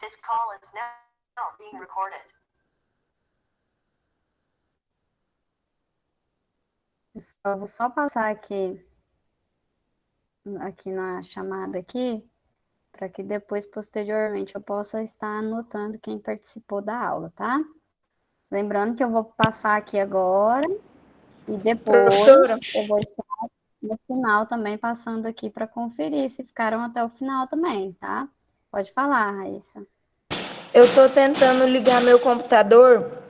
This call is now being recorded. Eu vou só passar aqui na chamada aqui, para que depois, posteriormente, eu possa estar anotando quem participou da aula, tá? Lembrando que eu vou passar aqui agora e depois Professora, eu vou estar no final também passando aqui para conferir se ficaram até o final também, tá? Pode falar, Raíssa. eu estou tentando ligar meu computador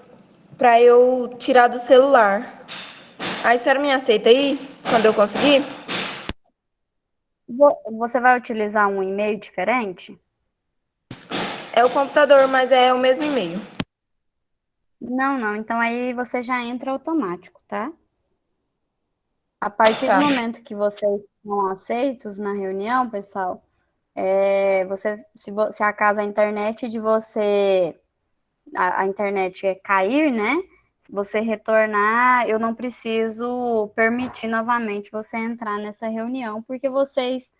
para eu tirar do celular. Aí, a senhora me aceita aí, quando eu conseguir? Você vai utilizar um e-mail diferente? É o computador, mas é o mesmo e-mail. Não. Então aí você já entra automático, tá? A partir do Tá. momento que vocês estão aceitos na reunião, pessoal, se acaso a internet de você, a internet cair, né? Se você retornar, eu não preciso permitir novamente você entrar nessa reunião, porque vocês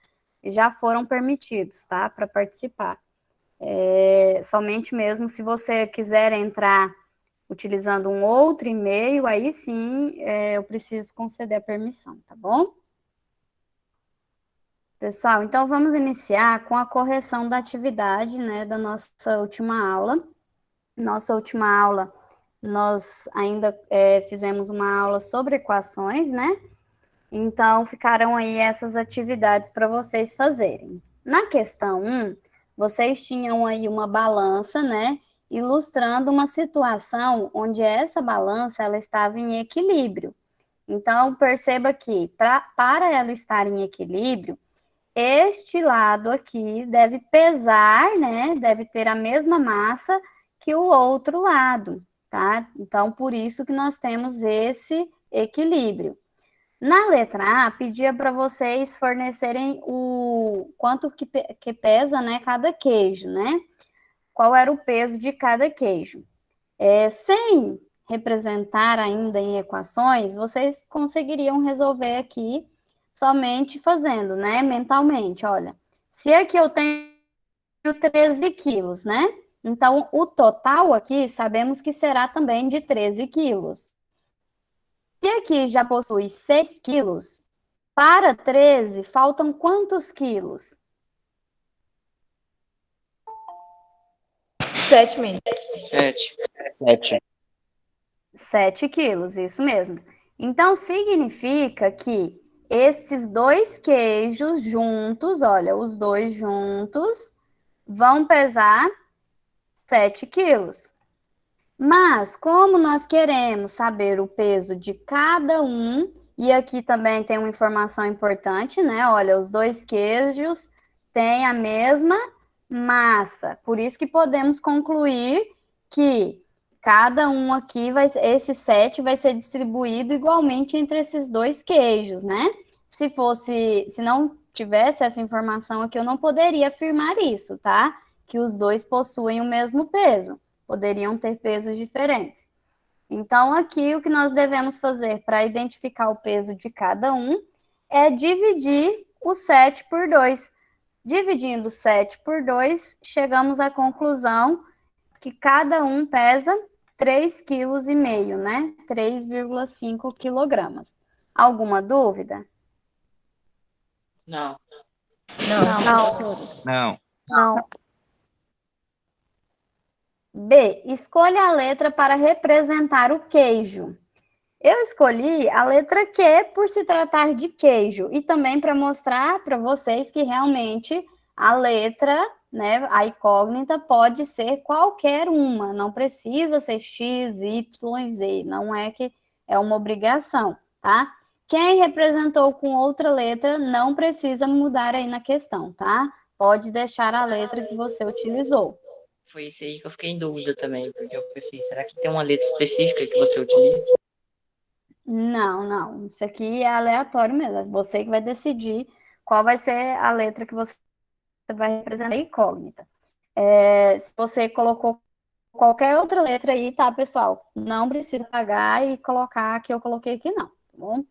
já foram permitidos, tá? Para participar. Somente mesmo se você quiser entrar utilizando um outro e-mail, aí sim eu preciso conceder a permissão, tá bom? Pessoal, então vamos iniciar com a correção da atividade, né, da nossa última aula. Nossa última aula, nós ainda fizemos uma aula sobre equações, né? Então, ficaram aí essas atividades para vocês fazerem. Na questão 1, vocês tinham aí uma balança, né? Ilustrando uma situação onde essa balança ela estava em equilíbrio. Então, perceba que para ela estar em equilíbrio, este lado aqui deve pesar, né? Deve ter a mesma massa que o outro lado, tá? Então, por isso que nós temos esse equilíbrio. Na letra A, pedia para vocês fornecerem o quanto que pesa, né, cada queijo, né? Qual era o peso de cada queijo. Sem representar ainda em equações, vocês conseguiriam resolver aqui somente fazendo, né, mentalmente. Olha, se aqui eu tenho 13 quilos, né? Então, o total aqui sabemos que será também de 13 quilos. Se aqui já possui 6 quilos, para 13 faltam quantos quilos? 7,5. 7. 7 quilos, isso mesmo. Então, significa que esses dois queijos juntos, olha, os dois juntos, vão pesar 7 quilos. Mas, como nós queremos saber o peso de cada um, e aqui também tem uma informação importante, né? Olha, os dois queijos têm a mesma massa. Por isso que podemos concluir que cada um aqui, esse 7 vai ser distribuído igualmente entre esses dois queijos, né? Se não tivesse essa informação aqui, eu não poderia afirmar isso, tá? Que os dois possuem o mesmo peso. Poderiam ter pesos diferentes. Então, aqui o que nós devemos fazer para identificar o peso de cada um é dividir o 7 por 2. Dividindo 7 por 2, chegamos à conclusão que cada um pesa 3,5 kg, né? 3,5 quilogramas. Alguma dúvida? Não. Não. Não. B. Escolha a letra para representar o queijo. Eu escolhi a letra Q por se tratar de queijo e também para mostrar para vocês que realmente a letra, né, a incógnita pode ser qualquer uma, não precisa ser X, Y, Z, não é que é uma obrigação, tá? Quem representou com outra letra não precisa mudar aí na questão, tá? Pode deixar a letra que você utilizou. Foi isso aí que eu fiquei em dúvida também, porque eu pensei, será que tem uma letra específica que você utiliza? Não. Isso aqui é aleatório mesmo. É você que vai decidir qual vai ser a letra que você vai representar a incógnita. Se você colocou qualquer outra letra aí, tá, pessoal? Não precisa pagar e colocar a que eu coloquei aqui, não, tá bom?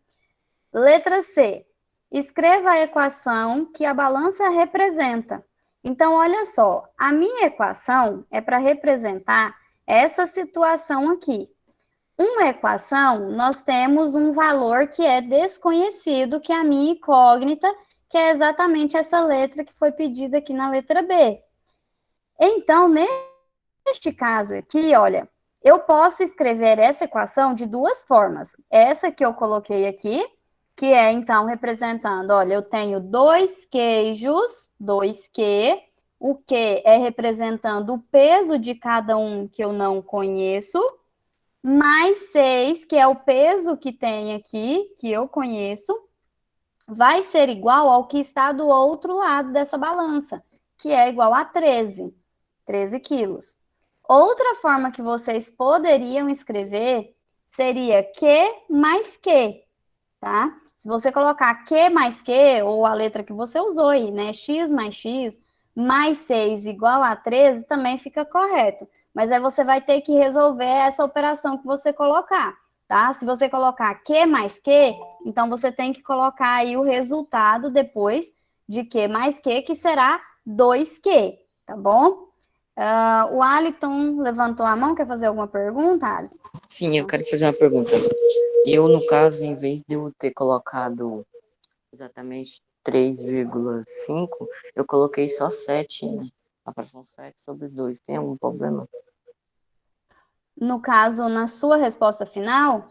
Letra C. Escreva a equação que a balança representa. Então, olha só, a minha equação é para representar essa situação aqui. Uma equação, nós temos um valor que é desconhecido, que é a minha incógnita, que é exatamente essa letra que foi pedida aqui na letra B. Então, neste caso aqui, olha, eu posso escrever essa equação de duas formas. Essa que eu coloquei aqui, que é, então, representando, olha, eu tenho 2 queijos, 2Q, o Q é representando o peso de cada um que eu não conheço, mais 6, que é o peso que tem aqui, que eu conheço, vai ser igual ao que está do outro lado dessa balança, que é igual a 13 quilos. Outra forma que vocês poderiam escrever seria Q mais Q, tá? Se você colocar Q mais Q, ou a letra que você usou aí, né? X mais 6 igual a 13, também fica correto. Mas aí você vai ter que resolver essa operação que você colocar, tá? Se você colocar Q mais Q, então você tem que colocar aí o resultado depois de Q mais Q, que será 2Q, tá bom? O Aliton levantou a mão, quer fazer alguma pergunta, Aliton? Sim, eu quero fazer uma pergunta. Eu, no caso, em vez de eu ter colocado exatamente 3,5, eu coloquei só 7, né? A fração 7 sobre 2. Tem algum problema? No caso, na sua resposta final,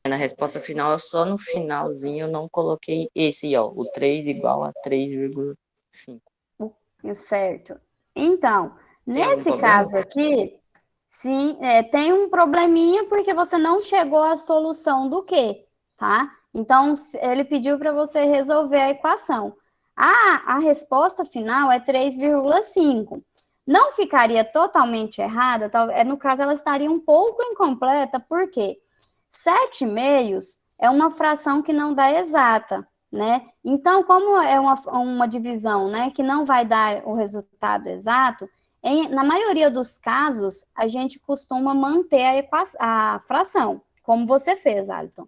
Na resposta final, só no finalzinho eu não coloquei esse, ó, o 3 igual a 3,5. certo. Então, Tem algum nesse problema? caso aqui, sim, tem um probleminha porque você não chegou à solução do quê, tá? Então, ele pediu para você resolver a equação. A resposta final é 3,5. Não ficaria totalmente errada, no caso, ela estaria um pouco incompleta, por quê? 7 meios é uma fração que não dá exata, né? Então, como é uma divisão, né, que não vai dar o resultado exato, na maioria dos casos, a gente costuma manter a fração, como você fez, Aliton.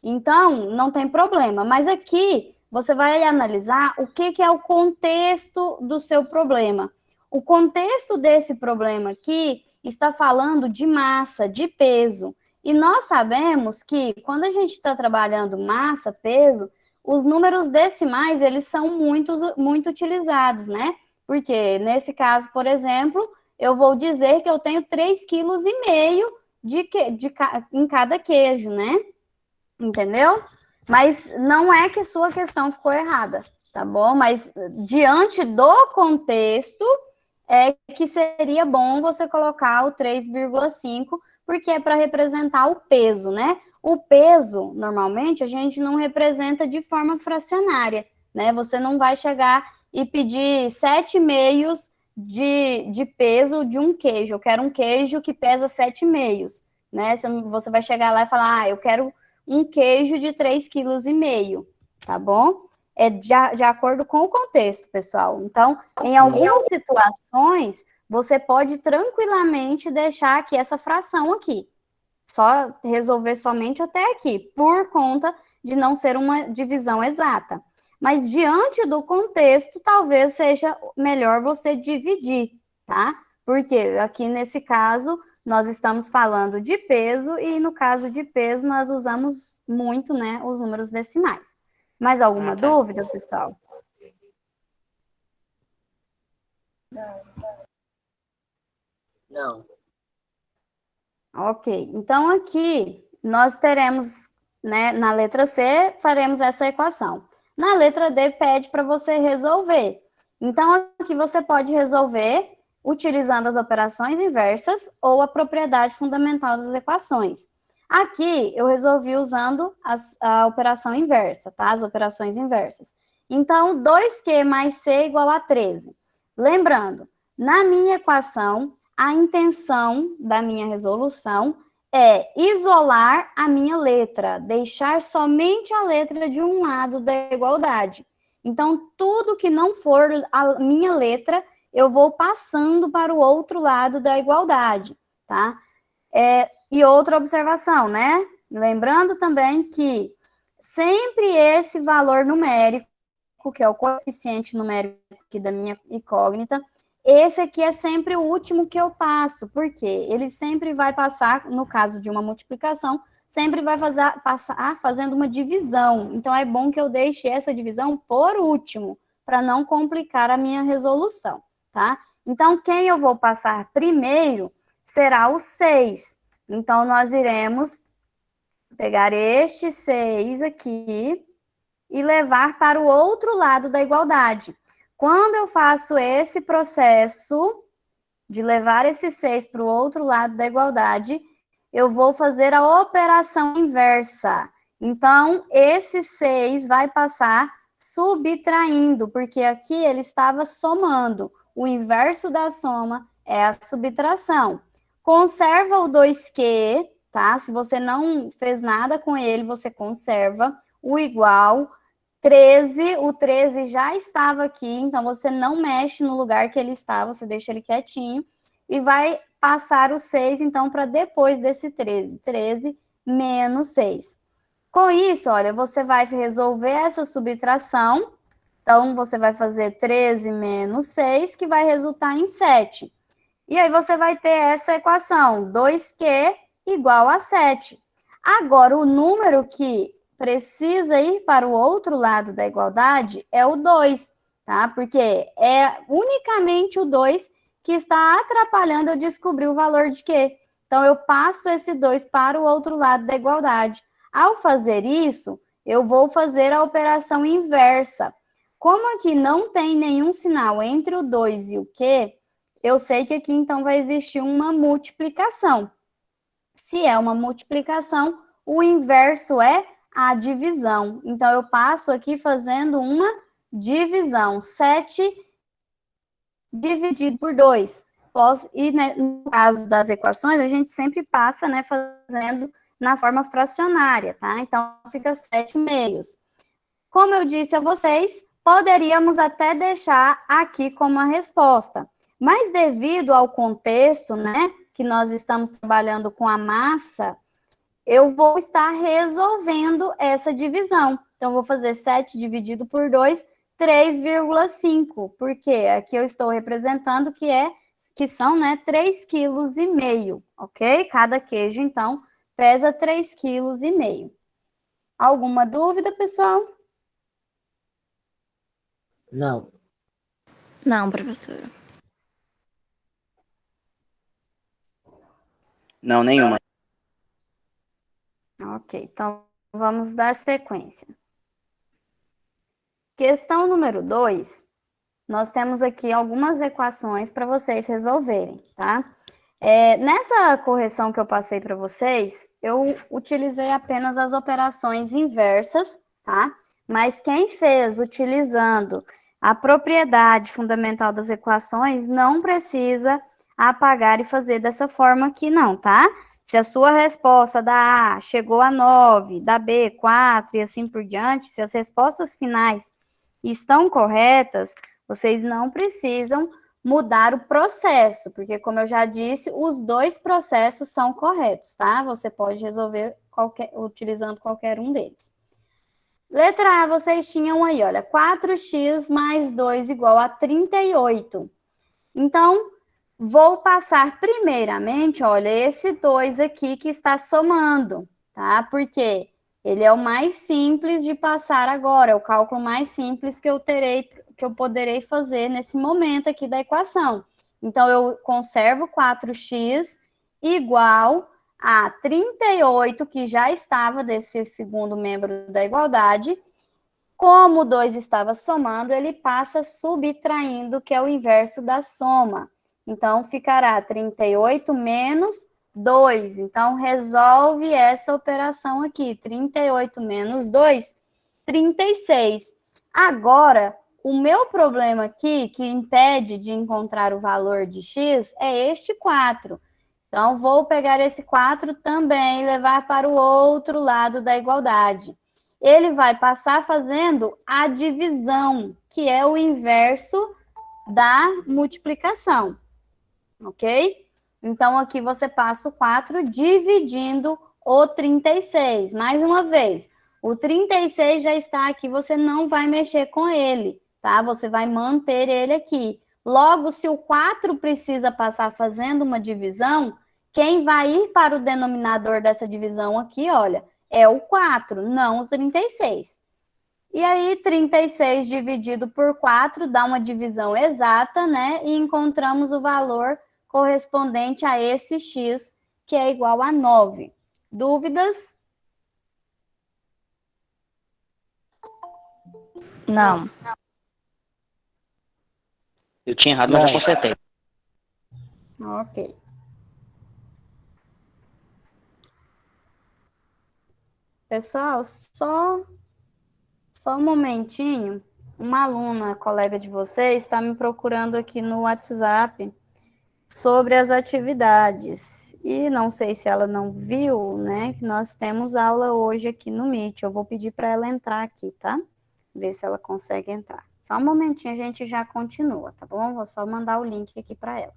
Então, não tem problema. Mas aqui, você vai analisar o que é o contexto do seu problema. O contexto desse problema aqui está falando de massa, de peso. E nós sabemos que, quando a gente está trabalhando massa, peso, os números decimais, eles são muito utilizados, né? Porque, nesse caso, por exemplo, eu vou dizer que eu tenho 3,5 kg em cada queijo, né? Entendeu? Mas não é que sua questão ficou errada, tá bom? Mas, diante do contexto, é que seria bom você colocar o 3,5, porque é para representar o peso, né? O peso, normalmente, a gente não representa de forma fracionária, né? Você não vai chegar e pedir 7 meios de peso de um queijo. Eu quero um queijo que pesa 7 meios, né? Você vai chegar lá e falar, eu quero um queijo de 3,5 kg, tá bom? É de acordo com o contexto, pessoal. Então, em algumas situações, você pode tranquilamente deixar aqui essa fração aqui. Só resolver somente até aqui, por conta de não ser uma divisão exata. Mas, diante do contexto, talvez seja melhor você dividir, tá? Porque aqui, nesse caso, nós estamos falando de peso e, no caso de peso, nós usamos muito, né, os números decimais. Mais alguma dúvida, pessoal? Não. Ok, então aqui nós teremos, né, na letra C, faremos essa equação. Na letra D, pede para você resolver. Então, aqui você pode resolver utilizando as operações inversas ou a propriedade fundamental das equações. Aqui, eu resolvi usando a operação inversa, tá? As operações inversas. Então, 2Q mais C igual a 13. Lembrando, na minha equação, a intenção da minha resolução é isolar a minha letra, deixar somente a letra de um lado da igualdade. Então, tudo que não for a minha letra, eu vou passando para o outro lado da igualdade, tá? E outra observação, né? Lembrando também que sempre esse valor numérico que é o coeficiente numérico aqui da minha incógnita. Esse aqui é sempre o último que eu passo, porque ele sempre vai passar, no caso de uma multiplicação, sempre vai passar fazendo uma divisão. Então, é bom que eu deixe essa divisão por último, para não complicar a minha resolução, tá? Então, quem eu vou passar primeiro será o 6. Então, nós iremos pegar este 6 aqui e levar para o outro lado da igualdade. Quando eu faço esse processo de levar esse 6 para o outro lado da igualdade, eu vou fazer a operação inversa. Então, esse 6 vai passar subtraindo, porque aqui ele estava somando. O inverso da soma é a subtração. Conserva o 2Q, tá? Se você não fez nada com ele, você conserva o igual 13, o 13 já estava aqui, então você não mexe no lugar que ele está, você deixa ele quietinho, e vai passar o 6, então, para depois desse 13. 13 menos 6. Com isso, olha, você vai resolver essa subtração, então você vai fazer 13 menos 6, que vai resultar em 7. E aí você vai ter essa equação, 2Q igual a 7. Agora, o número que precisa ir para o outro lado da igualdade é o 2, tá? Porque é unicamente o 2 que está atrapalhando eu descobrir o valor de Q. Então, eu passo esse 2 para o outro lado da igualdade. Ao fazer isso, eu vou fazer a operação inversa. Como aqui não tem nenhum sinal entre o 2 e o Q, eu sei que aqui, então, vai existir uma multiplicação. Se é uma multiplicação, o inverso é a divisão. Então, eu passo aqui fazendo uma divisão. 7 dividido por 2. E né, no caso das equações, a gente sempre passa, né, fazendo na forma fracionária, tá? Então, fica 7 meios. Como eu disse a vocês, poderíamos até deixar aqui como a resposta. Mas devido ao contexto, né, que nós estamos trabalhando com a massa, eu vou estar resolvendo essa divisão. Então, vou fazer 7 dividido por 2, 3,5, porque aqui eu estou representando que são, né, 3,5 kg, ok? Cada queijo, então, pesa 3,5 kg. Alguma dúvida, pessoal? Não. Não, professora. Não, nenhuma. Ok, então vamos dar sequência. Questão número 2, nós temos aqui algumas equações para vocês resolverem, tá? Nessa correção que eu passei para vocês, eu utilizei apenas as operações inversas, tá? Mas quem fez utilizando a propriedade fundamental das equações não precisa apagar e fazer dessa forma aqui não, tá? Se a sua resposta da A chegou a 9, da B 4 e assim por diante, se as respostas finais estão corretas, vocês não precisam mudar o processo, porque como eu já disse, os dois processos são corretos, tá? Você pode resolver utilizando qualquer um deles. Letra A, vocês tinham aí, olha, 4x mais 2 igual a 38. Então, vou passar primeiramente, olha, esse 2 aqui que está somando, tá? Porque ele é o mais simples de passar agora, é o cálculo mais simples que eu poderei fazer nesse momento aqui da equação. Então, eu conservo 4x igual a 38, que já estava desse segundo membro da igualdade. Como o 2 estava somando, ele passa subtraindo, que é o inverso da soma. Então, ficará 38 menos 2. Então, resolve essa operação aqui. 38 menos 2, 36. Agora, o meu problema aqui, que impede de encontrar o valor de x, é este 4. Então, vou pegar esse 4 também e levar para o outro lado da igualdade. Ele vai passar fazendo a divisão, que é o inverso da multiplicação. Ok? Então, aqui você passa o 4 dividindo o 36. Mais uma vez, O 36 já está aqui, você não vai mexer com ele, tá? Você vai manter ele aqui. Logo, se o 4 precisa passar fazendo uma divisão, quem vai ir para o denominador dessa divisão aqui, olha, é o 4, não o 36. E aí, 36 dividido por 4 dá uma divisão exata, né? E encontramos o valor correspondente a esse x, que é igual a 9. Dúvidas? Não. Eu tinha errado, mas já consertei. Ok. Pessoal, só um momentinho. Uma aluna, colega de vocês, está me procurando aqui no WhatsApp sobre as atividades. E não sei se ela não viu, né, que nós temos aula hoje aqui no Meet. Eu vou pedir para ela entrar aqui, tá? Ver se ela consegue entrar. Só um momentinho, a gente já continua, tá bom? Vou só mandar o link aqui para ela.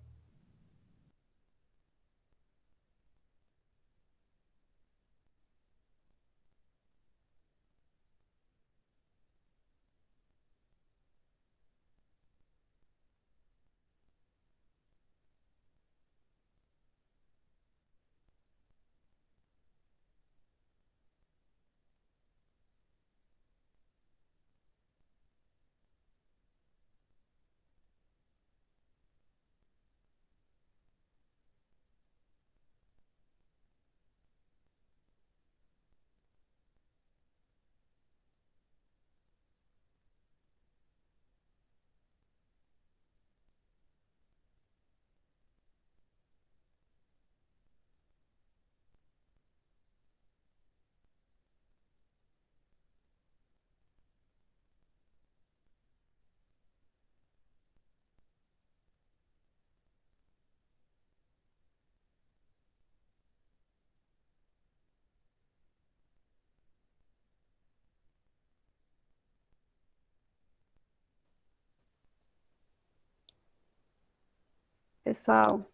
Pessoal,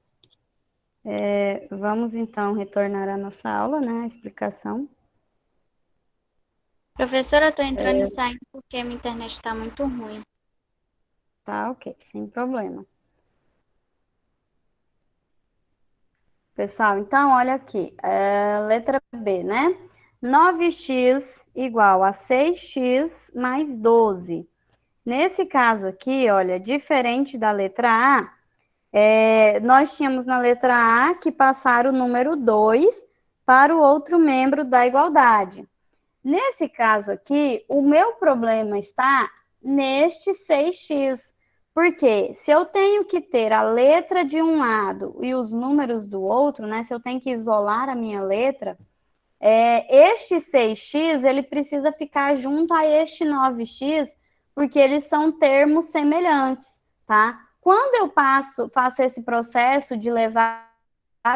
vamos então retornar à nossa aula, né? A explicação. Professora, eu estou entrando e saindo porque minha internet está muito ruim. Tá, ok, sem problema. Pessoal, então, olha aqui, letra B, né? 9x igual a 6x mais 12. Nesse caso aqui, olha, diferente da letra A, nós tínhamos na letra A que passar o número 2 para o outro membro da igualdade. Nesse caso aqui, o meu problema está neste 6x. Porque se eu tenho que ter a letra de um lado e os números do outro, né? Se eu tenho que isolar a minha letra, este 6x, ele precisa ficar junto a este 9x, porque eles são termos semelhantes, tá? Quando eu faço esse processo de levar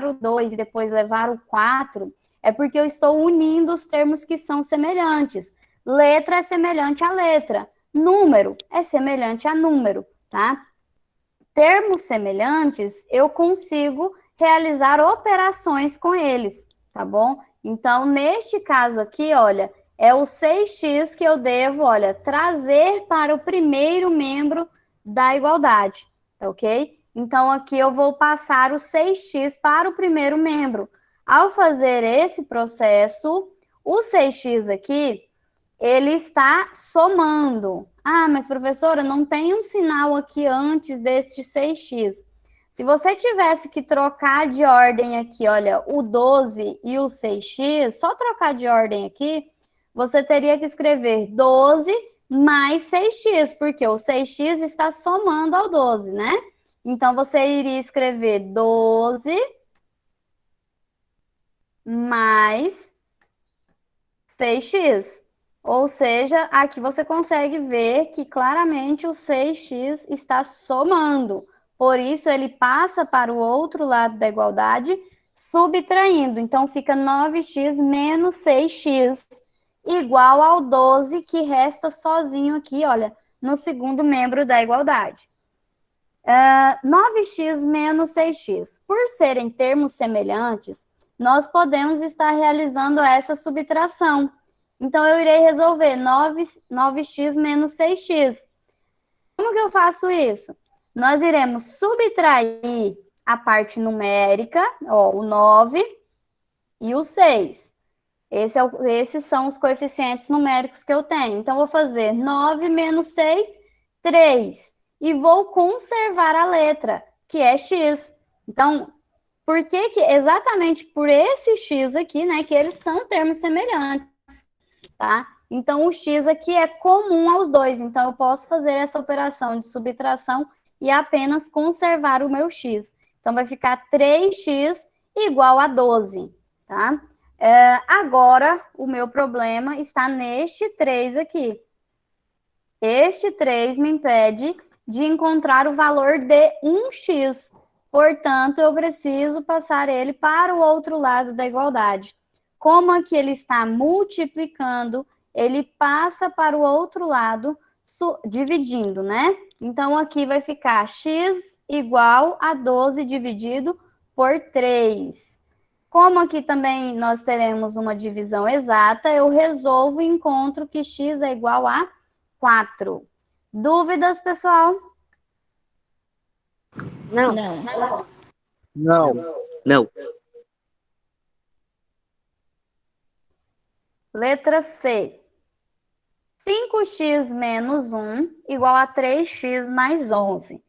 o 2 e depois levar o 4, é porque eu estou unindo os termos que são semelhantes. Letra é semelhante a letra, número é semelhante a número, tá? Termos semelhantes, eu consigo realizar operações com eles, tá bom? Então, neste caso aqui, olha, é o 6x que eu devo, olha, trazer para o primeiro membro da igualdade, tá ok? Então, aqui eu vou passar o 6x para o primeiro membro. Ao fazer esse processo, o 6x aqui, ele está somando. Ah, mas professora, não tem um sinal aqui antes deste 6x. Se você tivesse que trocar de ordem aqui, olha, o 12 e o 6x, só trocar de ordem aqui, você teria que escrever 12 mais 6x, porque o 6x está somando ao 12, né? Então, você iria escrever 12 mais 6x. Ou seja, aqui você consegue ver que claramente o 6x está somando. Por isso, ele passa para o outro lado da igualdade, subtraindo. Então, fica 9x menos 6x, igual ao 12, que resta sozinho aqui, olha, no segundo membro da igualdade. 9x menos 6x. Por serem termos semelhantes, nós podemos estar realizando essa subtração. Então, eu irei resolver 9x menos 6x. Como que eu faço isso? Nós iremos subtrair a parte numérica, ó, o 9 e o 6. Esses são os coeficientes numéricos que eu tenho. Então, eu vou fazer 9 menos 6, 3. E vou conservar a letra, que é x. Então, por que exatamente por esse x aqui, né, que eles são termos semelhantes, tá? Então, o x aqui é comum aos dois. Então, eu posso fazer essa operação de subtração e apenas conservar o meu x. Então, vai ficar 3x igual a 12, tá? Agora, o meu problema está neste 3 aqui. Este 3 me impede de encontrar o valor de 1x. Portanto, eu preciso passar ele para o outro lado da igualdade. Como aqui ele está multiplicando, ele passa para o outro lado, dividindo, né? Então, aqui vai ficar x igual a 12 dividido por 3. Como aqui também nós teremos uma divisão exata, eu resolvo e encontro que x é igual a 4. Dúvidas, pessoal? Não. Não. Letra C. 5x menos 1 igual a 3x mais 11.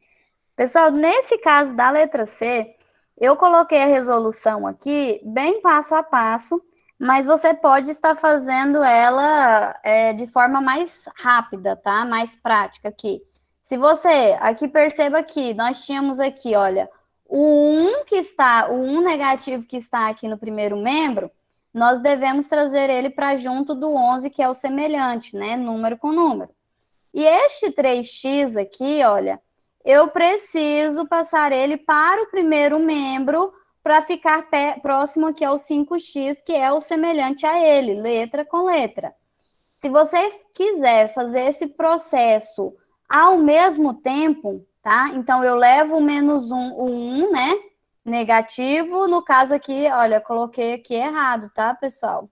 Pessoal, nesse caso da letra C, eu coloquei a resolução aqui bem passo a passo, mas você pode estar fazendo ela de forma mais rápida, tá? Mais prática aqui. Se você, aqui perceba que nós tínhamos aqui, olha, o 1 negativo que está aqui no primeiro membro, nós devemos trazer ele para junto do 11, que é o semelhante, né? Número com número. E este 3x aqui, olha, eu preciso passar ele para o primeiro membro para ficar próximo aqui ao 5x, que é o semelhante a ele, letra com letra. Se você quiser fazer esse processo ao mesmo tempo, tá? Então, eu levo o menos 1, o 1, né? Negativo. No caso aqui, olha, coloquei aqui errado, tá, pessoal?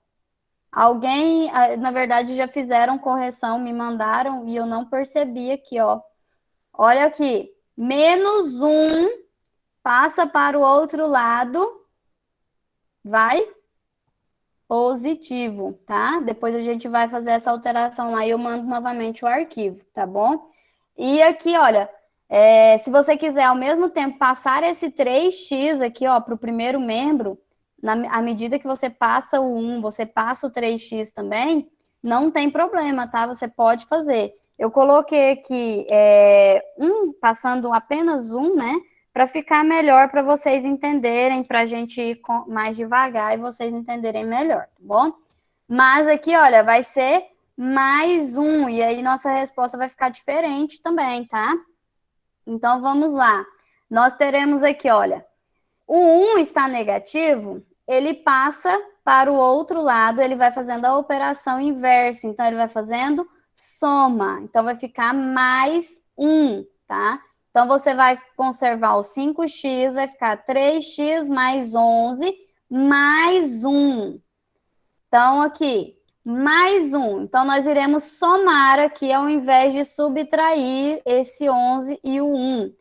Alguém, na verdade, já fizeram correção, me mandaram e eu não percebi aqui, ó. Olha aqui, menos 1 passa para o outro lado, vai positivo, tá? Depois a gente vai fazer essa alteração lá e eu mando novamente o arquivo, tá bom? E aqui, olha, se você quiser ao mesmo tempo passar esse 3x aqui, ó, para o primeiro membro, à medida que você passa o 1, você passa o 3x também, não tem problema, tá? Você pode fazer. Eu coloquei aqui passando apenas 1, né? Para ficar melhor para vocês entenderem, para a gente ir mais devagar e vocês entenderem melhor, tá bom? Mas aqui, olha, vai ser mais 1, e aí nossa resposta vai ficar diferente também, tá? Então, vamos lá. Nós teremos aqui, olha, o 1 está negativo, ele passa para o outro lado, ele vai fazendo a operação inversa, então ele vai fazendo soma, então vai ficar mais 1, tá? Então, você vai conservar o 5x, vai ficar 3x mais 11, mais 1. Então, aqui, mais 1. Então, nós iremos somar aqui, ao invés de subtrair esse 11 e o 1.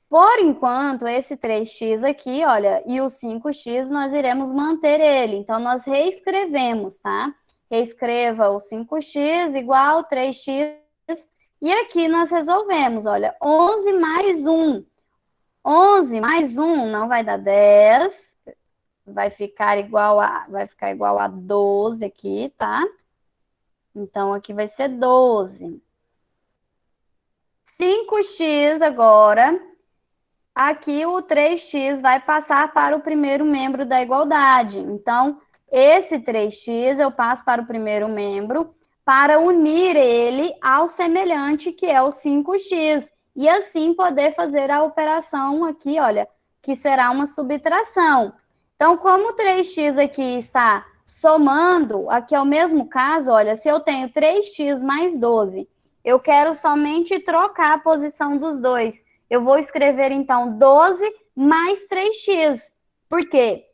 Por enquanto, esse 3x aqui, olha, e o 5x, nós iremos manter ele. Então, nós reescrevemos, tá? Reescreva o 5x igual 3x. E aqui nós resolvemos, olha, 11 mais 1. 11 mais 1 não vai dar 10. Vai ficar igual a 12 aqui, tá? Então, aqui vai ser 12. 5x agora. Aqui o 3x vai passar para o primeiro membro da igualdade. Então, esse 3x eu passo para o primeiro membro para unir ele ao semelhante, que é o 5x. E assim poder fazer a operação aqui, olha, que será uma subtração. Então, como o 3x aqui está somando, aqui é o mesmo caso, olha, se eu tenho 3x mais 12, eu quero somente trocar a posição dos dois. Eu vou escrever, então, 12 mais 3x. Por quê?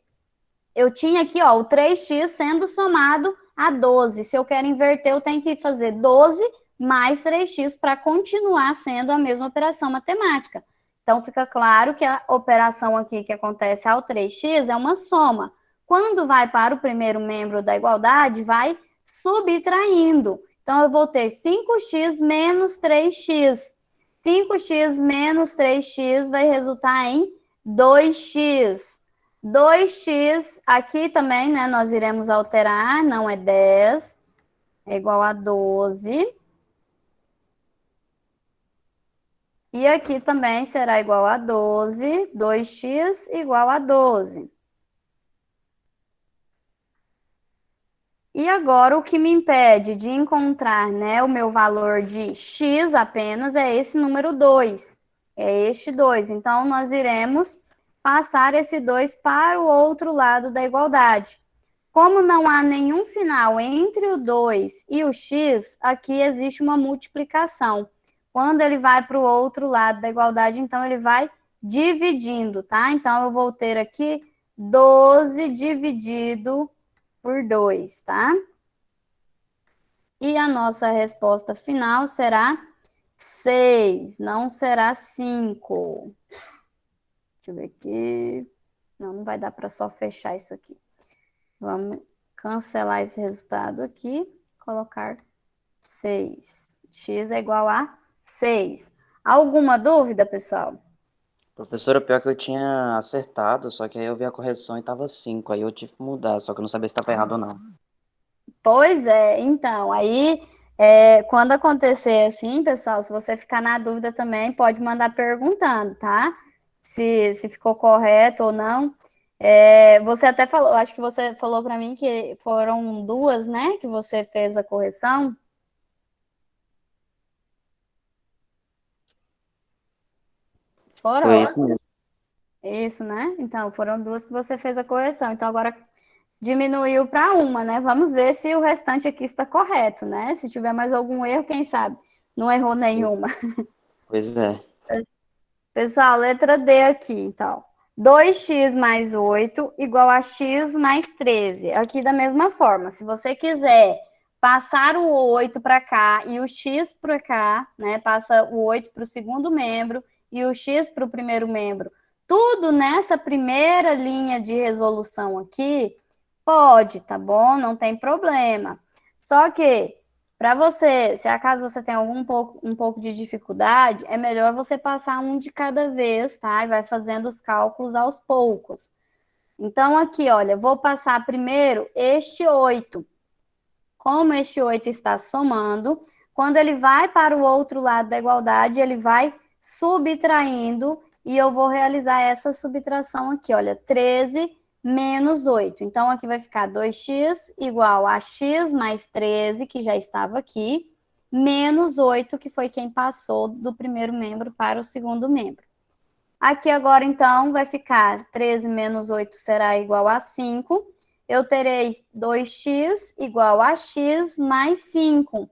Eu tinha aqui, ó, o 3x sendo somado a 12. Se eu quero inverter, eu tenho que fazer 12 mais 3x para continuar sendo a mesma operação matemática. Então, fica claro que a operação aqui que acontece ao 3x é uma soma. Quando vai para o primeiro membro da igualdade, vai subtraindo. Então, eu vou ter 5x menos 3x. 5x menos 3x vai resultar em 2x. 2x, aqui também, né, nós iremos alterar, não é 10, é igual a 12. E aqui também será igual a 12, 2x igual a 12. E agora o que me impede de encontrar, né, o meu valor de x apenas é esse número 2, é este 2. Então, nós iremos passar esse 2 para o outro lado da igualdade. Como não há nenhum sinal entre o 2 e o x, aqui existe uma multiplicação. Quando ele vai para o outro lado da igualdade, então ele vai dividindo, tá? Então, eu vou ter aqui 12 dividido por 2, tá? E a nossa resposta final será 6, não será 5. Deixa eu ver aqui. Não vai dar para só fechar isso aqui. Vamos cancelar esse resultado aqui, colocar 6. X é igual a 6. Alguma dúvida, pessoal? Professora, pior que eu tinha acertado, só que aí eu vi a correção e tava 5, aí eu tive que mudar, só que eu não sabia se estava errado ou não. Pois é, então, aí quando acontecer assim, pessoal, se você ficar na dúvida também, pode mandar perguntando, tá? Se ficou correto ou não. Você até falou, acho que você falou para mim que foram 2, né, que você fez a correção. Foi Foram? isso mesmo. Isso, né? Então, foram 2 que você fez a correção. Então, agora diminuiu para uma, né? Vamos ver se o restante aqui está correto, né? Se tiver mais algum erro, quem sabe não errou nenhuma. Pois é. Pessoal, letra D aqui, então. 2x mais 8 igual a x mais 13. Aqui da mesma forma, se você quiser passar o 8 para cá e o x para cá, né? Passa o 8 para o segundo membro e o x para o primeiro membro. Tudo nessa primeira linha de resolução aqui, pode, tá bom? Não tem problema. Só que, para você, se acaso você tem um pouco de dificuldade, é melhor você passar um de cada vez, tá? E vai fazendo os cálculos aos poucos. Então, aqui, olha, vou passar primeiro este 8. Como este 8 está somando, quando ele vai para o outro lado da igualdade, ele vai subtraindo, e eu vou realizar essa subtração aqui, olha, 13 menos 8. Então, aqui vai ficar 2x igual a x mais 13, que já estava aqui, menos 8, que foi quem passou do primeiro membro para o segundo membro. Aqui agora, então, vai ficar 13 menos 8 será igual a 5. Eu terei 2x igual a x mais 5.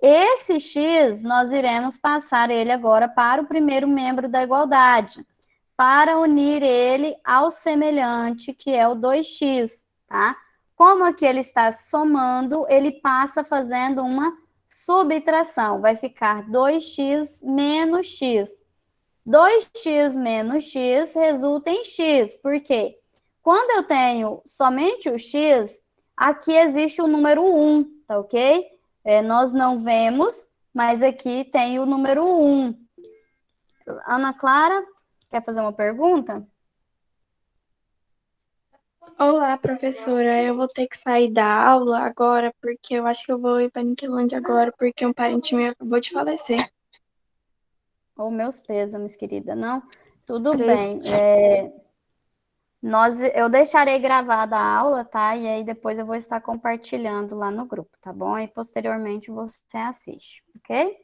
Esse x, nós iremos passar ele agora para o primeiro membro da igualdade, para unir ele ao semelhante, que é o 2x, tá? Como aqui ele está somando, ele passa fazendo uma subtração. Vai ficar 2x menos x. 2x menos x resulta em x. Por quê? Quando eu tenho somente o x, aqui existe o número 1, tá ok? Nós não vemos, mas aqui tem o número 1. Ana Clara, quer fazer uma pergunta? Olá, professora. Eu vou ter que sair da aula agora, porque eu acho que eu vou ir para Niquelândia agora, porque um parente meu acabou de falecer. Ou meus pêsames, querida. Não, tudo bem. Eu deixarei gravada a aula, tá? E aí depois eu vou estar compartilhando lá no grupo, tá bom? E posteriormente você assiste, ok?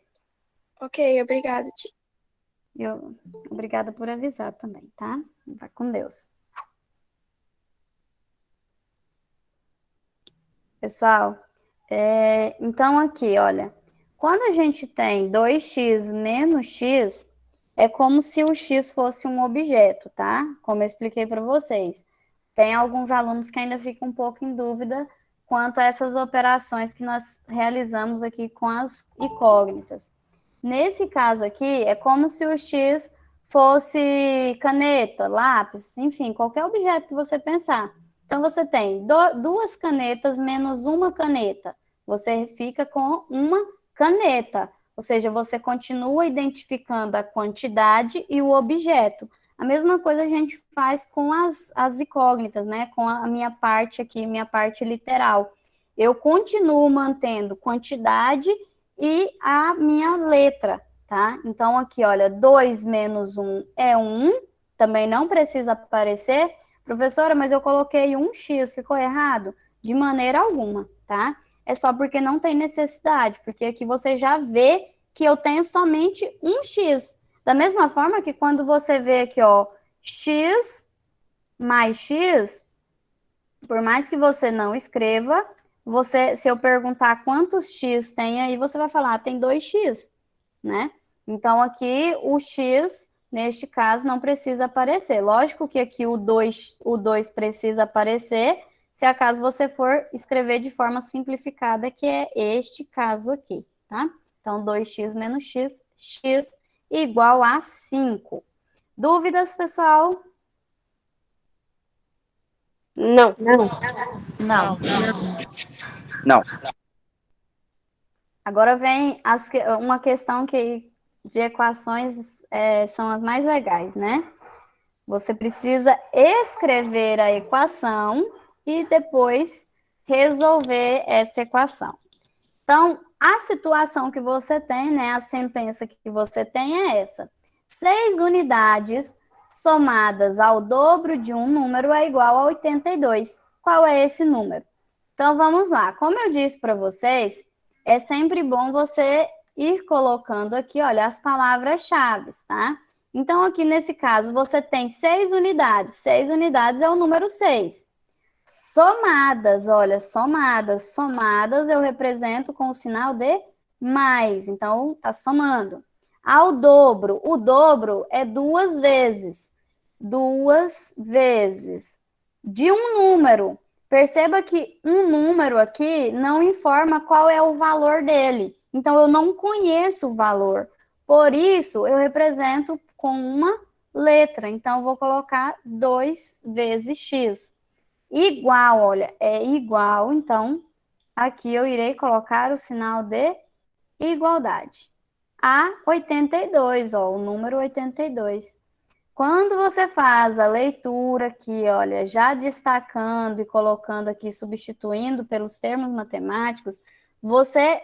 Ok, obrigada, tia. Obrigada por avisar também, tá? Vai com Deus. Pessoal, então aqui, olha, quando a gente tem 2x menos x, é como se o x fosse um objeto, tá? Como eu expliquei para vocês. Tem alguns alunos que ainda ficam um pouco em dúvida quanto a essas operações que nós realizamos aqui com as incógnitas. Nesse caso aqui, é como se o X fosse caneta, lápis, enfim, qualquer objeto que você pensar. Então, você tem duas canetas menos uma caneta. Você fica com uma caneta, ou seja, você continua identificando a quantidade e o objeto. A mesma coisa a gente faz com as incógnitas, né? Com a minha parte aqui, minha parte literal. Eu continuo mantendo quantidade e a minha letra, tá? Então, aqui, olha, 2 menos 1 é 1, também não precisa aparecer. Professora, mas eu coloquei um X, ficou errado? De maneira alguma, tá? É só porque não tem necessidade, porque aqui você já vê que eu tenho somente um X. Da mesma forma que quando você vê aqui, ó, X mais X, por mais que você não escreva, se eu perguntar quantos X tem aí, você vai falar, tem 2X, né? Então, aqui, o X, neste caso, não precisa aparecer. Lógico que aqui o 2 precisa aparecer, se acaso você for escrever de forma simplificada, que é este caso aqui, tá? Então, 2x menos x, x igual a 5. Dúvidas, pessoal? Não. Não. Não. Agora vem uma questão que de equações são as mais legais, né? Você precisa escrever a equação e depois resolver essa equação. Então, a situação que você tem, né? A sentença que você tem é essa. 6 unidades somadas ao dobro de um número é igual a 82. Qual é esse número? Então, vamos lá. Como eu disse para vocês, é sempre bom você ir colocando aqui, olha, as palavras-chave, tá? Então, aqui nesse caso, você tem 6 unidades. 6 unidades é o número 6. Somadas, olha, somadas. Somadas eu represento com o sinal de mais. Então, tá somando. Ao dobro. O dobro é 2 vezes. 2 vezes de um número. Perceba que um número aqui não informa qual é o valor dele. Então, eu não conheço o valor. Por isso, eu represento com uma letra. Então, eu vou colocar 2 vezes x. Igual, olha, é igual. Então, aqui eu irei colocar o sinal de igualdade. A 82, ó, o número 82. Quando você faz a leitura aqui, olha, já destacando e colocando aqui, substituindo pelos termos matemáticos, você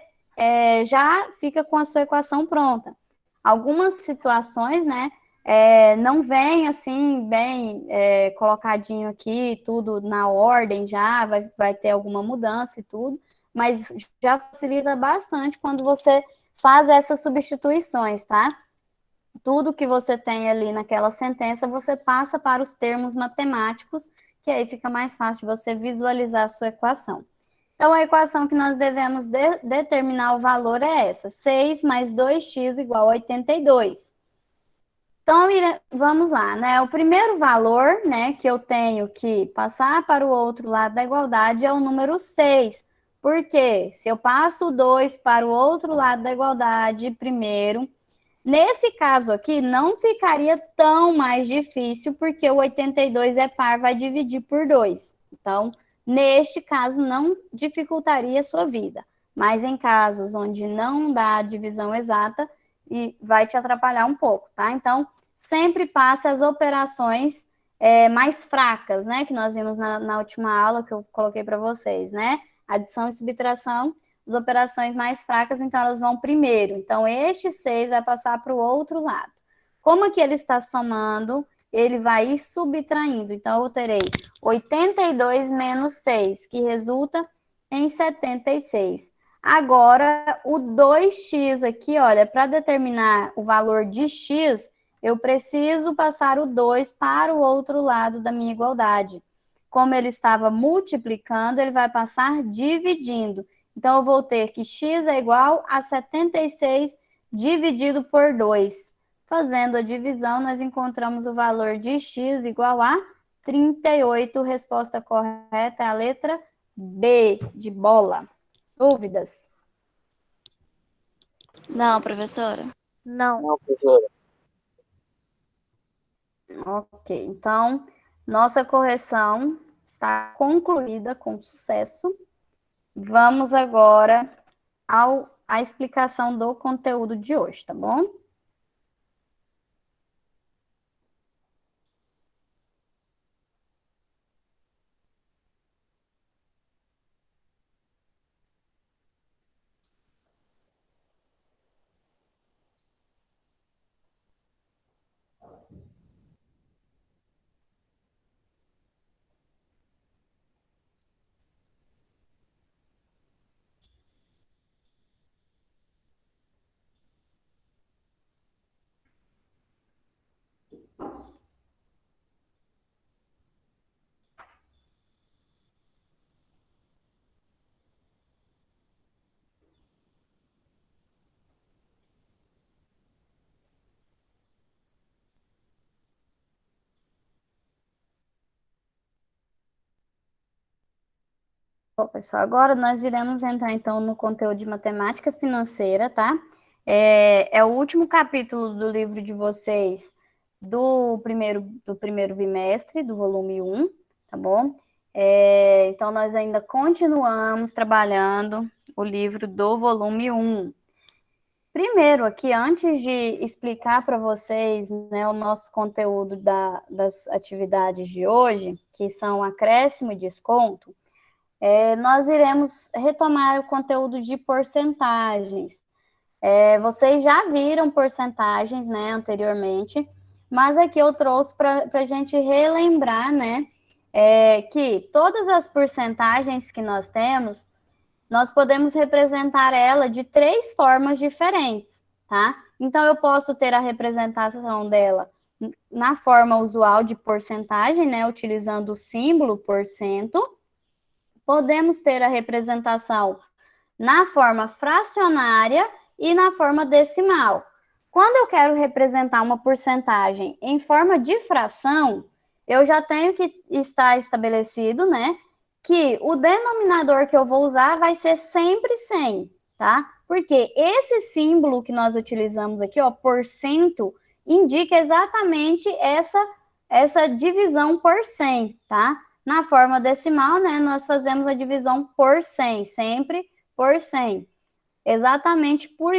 já fica com a sua equação pronta. Algumas situações, né, não vem assim, bem colocadinho aqui, tudo na ordem já, vai ter alguma mudança e tudo, mas já facilita bastante quando você faz essas substituições, tá? Tudo que você tem ali naquela sentença, você passa para os termos matemáticos, que aí fica mais fácil de você visualizar a sua equação. Então, a equação que nós devemos determinar o valor é essa, 6 mais 2x igual a 82. Então, vamos lá, né? O primeiro valor, né, que eu tenho que passar para o outro lado da igualdade é o número 6. Por quê? Se eu passo o 2 para o outro lado da igualdade primeiro, nesse caso aqui, não ficaria tão mais difícil, porque o 82 é par, vai dividir por 2. Então, neste caso, não dificultaria a sua vida. Mas em casos onde não dá a divisão exata, vai te atrapalhar um pouco, tá? Então, sempre passe as operações mais fracas, né? Que nós vimos na última aula que eu coloquei para vocês, né? Adição e subtração. As operações mais fracas, então, elas vão primeiro. Então, este 6 vai passar para o outro lado. Como aqui ele está somando, ele vai ir subtraindo. Então, eu terei 82 menos 6, que resulta em 76. Agora, o 2x aqui, olha, para determinar o valor de x, eu preciso passar o 2 para o outro lado da minha igualdade. Como ele estava multiplicando, ele vai passar dividindo. Então, eu vou ter que x é igual a 76 dividido por 2. Fazendo a divisão, nós encontramos o valor de x igual a 38. Resposta correta é a letra B de bola. Dúvidas? Não, professora. Não. Não, professora. Ok, então nossa correção está concluída com sucesso. Vamos agora à explicação do conteúdo de hoje, tá bom? Bom, pessoal, agora nós iremos entrar, então, no conteúdo de matemática financeira, tá? É o último capítulo do livro de vocês do primeiro bimestre, do volume 1, tá bom? Então, nós ainda continuamos trabalhando o livro do volume 1. Primeiro, aqui, antes de explicar para vocês, né, o nosso conteúdo das atividades de hoje, que são acréscimo e desconto, nós iremos retomar o conteúdo de porcentagens. Vocês já viram porcentagens, né, anteriormente, mas aqui eu trouxe para a gente relembrar, né, que todas as porcentagens que nós temos, nós podemos representar ela de 3 formas diferentes, tá? Então, eu posso ter a representação dela na forma usual de porcentagem, né, utilizando o símbolo porcento. Podemos ter a representação na forma fracionária e na forma decimal. Quando eu quero representar uma porcentagem em forma de fração, eu já tenho que estar estabelecido, né, que o denominador que eu vou usar vai ser sempre 100, tá? Porque esse símbolo que nós utilizamos aqui, ó, porcento, indica exatamente essa divisão por 100, tá? Na forma decimal, né, nós fazemos a divisão por 100, sempre por 100. Exatamente por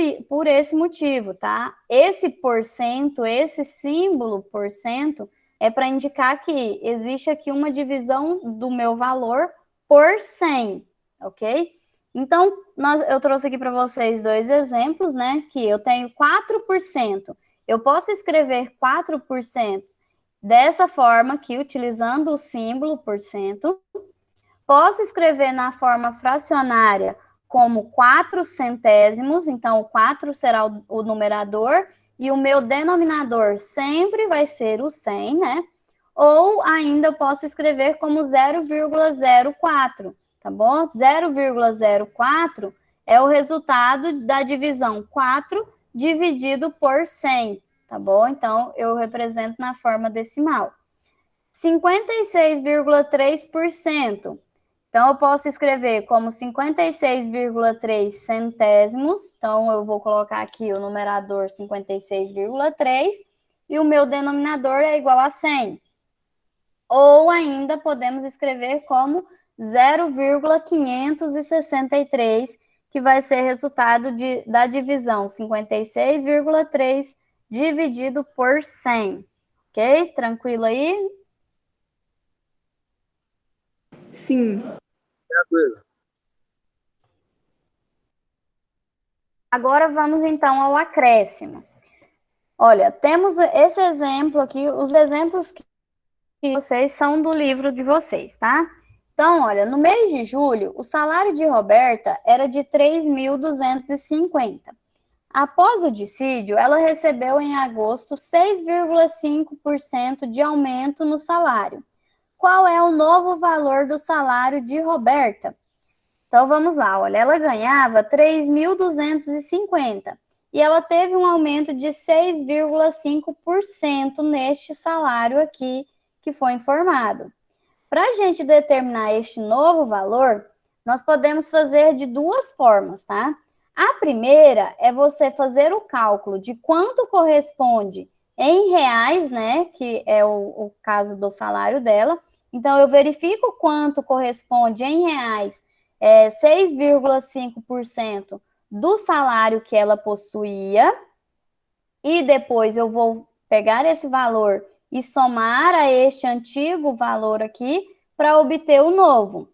esse motivo, tá? Esse porcento, esse símbolo porcento, é para indicar que existe aqui uma divisão do meu valor por 100, ok? Então, eu trouxe aqui para vocês 2 exemplos, né? Que eu tenho 4%. Eu posso escrever 4% dessa forma aqui, utilizando o símbolo porcento. Posso escrever na forma fracionária como 4 centésimos, então o 4 será o numerador e o meu denominador sempre vai ser o 100, né? Ou ainda eu posso escrever como 0,04, tá bom? 0,04 é o resultado da divisão 4 dividido por 100, tá bom? Então, eu represento na forma decimal. 56,3%. Então, eu posso escrever como 56,3 centésimos. Então, eu vou colocar aqui o numerador 56,3 e o meu denominador é igual a 100. Ou ainda podemos escrever como 0,563, que vai ser resultado da divisão 56,3 dividido por 100. Ok? Tranquilo aí? Sim. Tranquilo. Agora vamos então ao acréscimo. Olha, temos esse exemplo aqui, os exemplos que vocês são do livro de vocês, tá? Então, olha, no mês de julho, o salário de Roberta era de 3.250. Após o dissídio, ela recebeu em agosto 6,5% de aumento no salário. Qual é o novo valor do salário de Roberta? Então, vamos lá, olha, ela ganhava 3.250 e ela teve um aumento de 6,5% neste salário aqui que foi informado. Para a gente determinar este novo valor, Nós podemos fazer de duas formas, tá? A primeira é você fazer o cálculo de quanto corresponde em reais, né? Que é o caso do salário dela. Então, eu verifico quanto corresponde em reais, 6,5% do salário que ela possuía, e depois eu vou pegar esse valor e somar a este antigo valor aqui para obter o novo.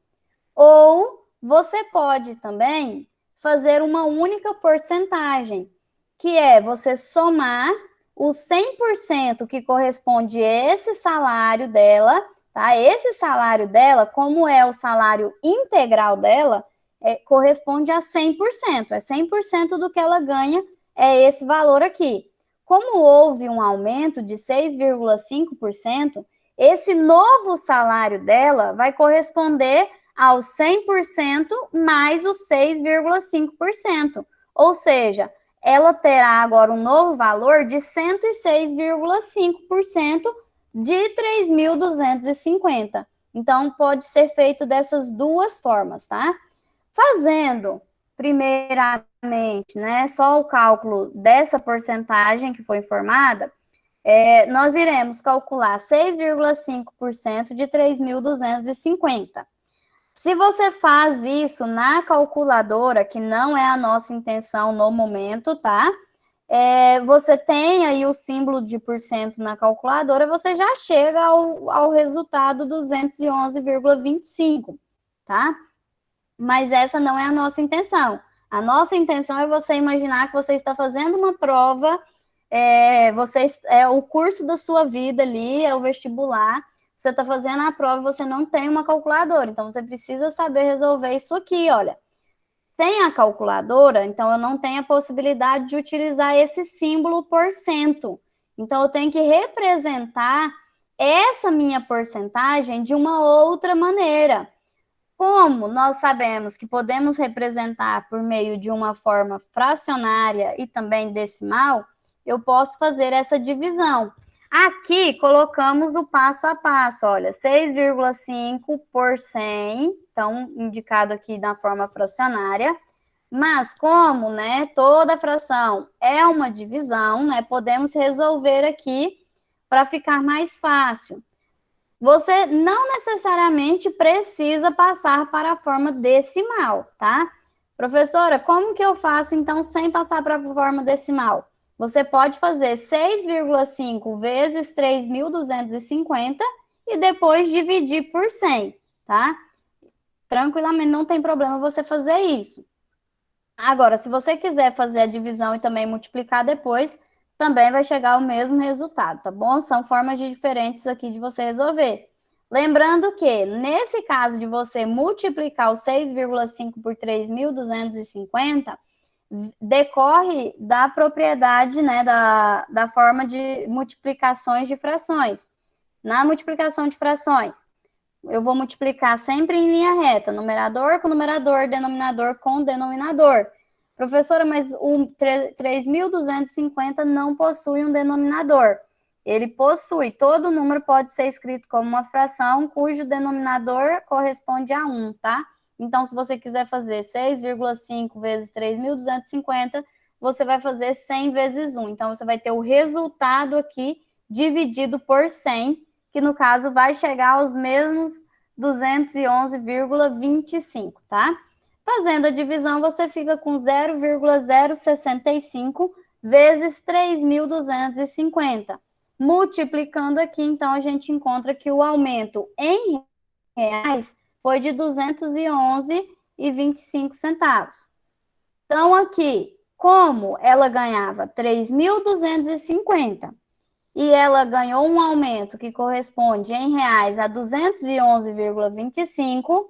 Ou você pode também fazer uma única porcentagem, que é você somar o 100% que corresponde a esse salário dela, tá? Esse salário dela, como é o salário integral dela, corresponde a 100%. É 100% do que ela ganha, é esse valor aqui. Como houve um aumento de 6,5%, esse novo salário dela vai corresponder aos 100% mais os 6,5%. Ou seja, ela terá agora um novo valor de 106,5% de 3.250. Então, pode ser feito dessas duas formas, tá? Fazendo, primeiramente, né, só o cálculo dessa porcentagem que foi informada, nós iremos calcular 6,5% de 3.250. Se você faz isso na calculadora, que não é a nossa intenção no momento, tá? Você tem aí o símbolo de porcento na calculadora, você já chega ao resultado 211,25, tá? Mas essa não é a nossa intenção. A nossa intenção é você imaginar que você está fazendo uma prova, o curso da sua vida ali, é o vestibular. Você está fazendo a prova, você não tem uma calculadora, então você precisa saber resolver isso aqui, olha. Sem a calculadora, então eu não tenho a possibilidade de utilizar esse símbolo porcento. Então eu tenho que representar essa minha porcentagem de uma outra maneira. Como nós sabemos que podemos representar por meio de uma forma fracionária e também decimal, eu posso fazer essa divisão. Aqui colocamos o passo a passo, olha, 6,5 por 100, então indicado aqui na forma fracionária, mas como, né, toda fração é uma divisão, né, podemos resolver aqui para ficar mais fácil. Você não necessariamente precisa passar para a forma decimal, tá? Professora, como que eu faço então sem passar para a forma decimal? Você pode fazer 6,5 vezes 3.250 e depois dividir por 100, tá? Tranquilamente, não tem problema você fazer isso. Agora, se você quiser fazer a divisão e também multiplicar depois, também vai chegar ao mesmo resultado, tá bom? São formas diferentes aqui de você resolver. Lembrando que, nesse caso de você multiplicar o 6,5 por 3.250, decorre da propriedade, né, da forma de multiplicações de frações. Na multiplicação de frações, eu vou multiplicar sempre em linha reta, numerador com numerador, denominador com denominador. Professora, mas o 3.250 não possui um denominador. Ele possui, todo número pode ser escrito como uma fração cujo denominador corresponde a 1, tá? Então, se você quiser fazer 6,5 vezes 3.250, você vai fazer 100 vezes 1. Então, você vai ter o resultado aqui dividido por 100, que no caso vai chegar aos mesmos 211,25, tá? Fazendo a divisão, você fica com 0,065 vezes 3.250. Multiplicando aqui, então, a gente encontra que o aumento em reais foi de 211,25 centavos. Então, aqui, como ela ganhava 3.250 e ela ganhou um aumento que corresponde em reais a 211,25,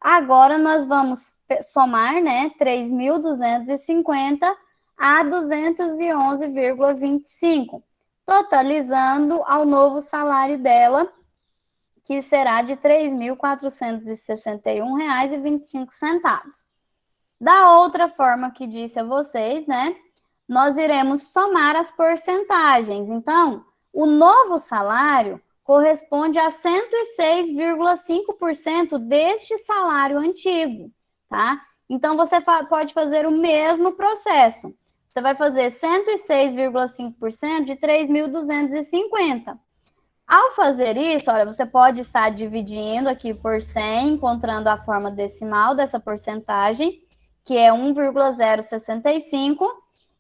agora nós vamos somar, né, 3.250 a 211,25, totalizando ao novo salário dela, que será de R$ 3.461,25. Da outra forma que disse a vocês, né, nós iremos somar as porcentagens. Então, o novo salário corresponde a 106,5% deste salário antigo. tá? Então, você pode fazer o mesmo processo. Você vai fazer 106,5% de 3.250. Ao fazer isso, olha, você pode estar dividindo aqui por 100, encontrando a forma decimal dessa porcentagem, que é 1,065,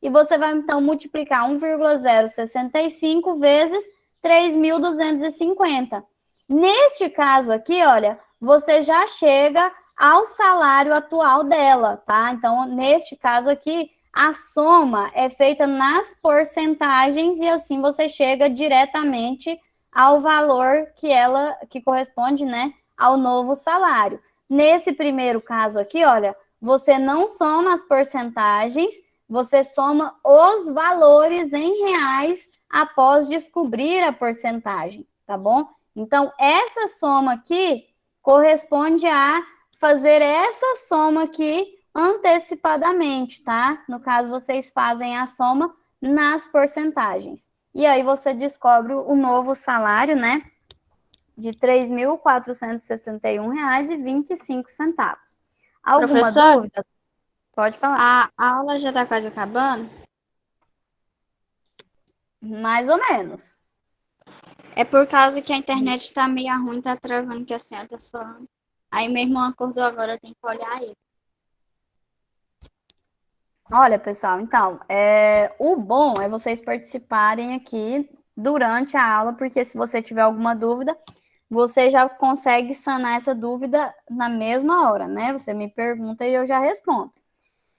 e você vai, então, multiplicar 1,065 vezes 3.250. Neste caso aqui, olha, você já chega ao salário atual dela, tá? Então, neste caso aqui, a soma é feita nas porcentagens e assim você chega diretamente ao valor que corresponde, né, ao novo salário. Nesse primeiro caso aqui, olha, você não soma as porcentagens, você soma os valores em reais após descobrir a porcentagem, tá bom? Então, essa soma aqui corresponde a fazer essa soma aqui antecipadamente, tá? No caso, vocês fazem a soma nas porcentagens. E aí você descobre o novo salário, né? De R$ 3.461,25. Alguma Professora? dúvida? Pode falar. A aula já tá quase acabando? Mais ou menos. É por causa que a internet tá meio ruim, tá travando o que a senhora tá falando. Aí meu irmão acordou agora, eu tenho que olhar ele. Olha, pessoal, então, o bom é vocês participarem aqui durante a aula, porque se você tiver alguma dúvida, você já consegue sanar essa dúvida na mesma hora, né? Você me pergunta e eu já respondo.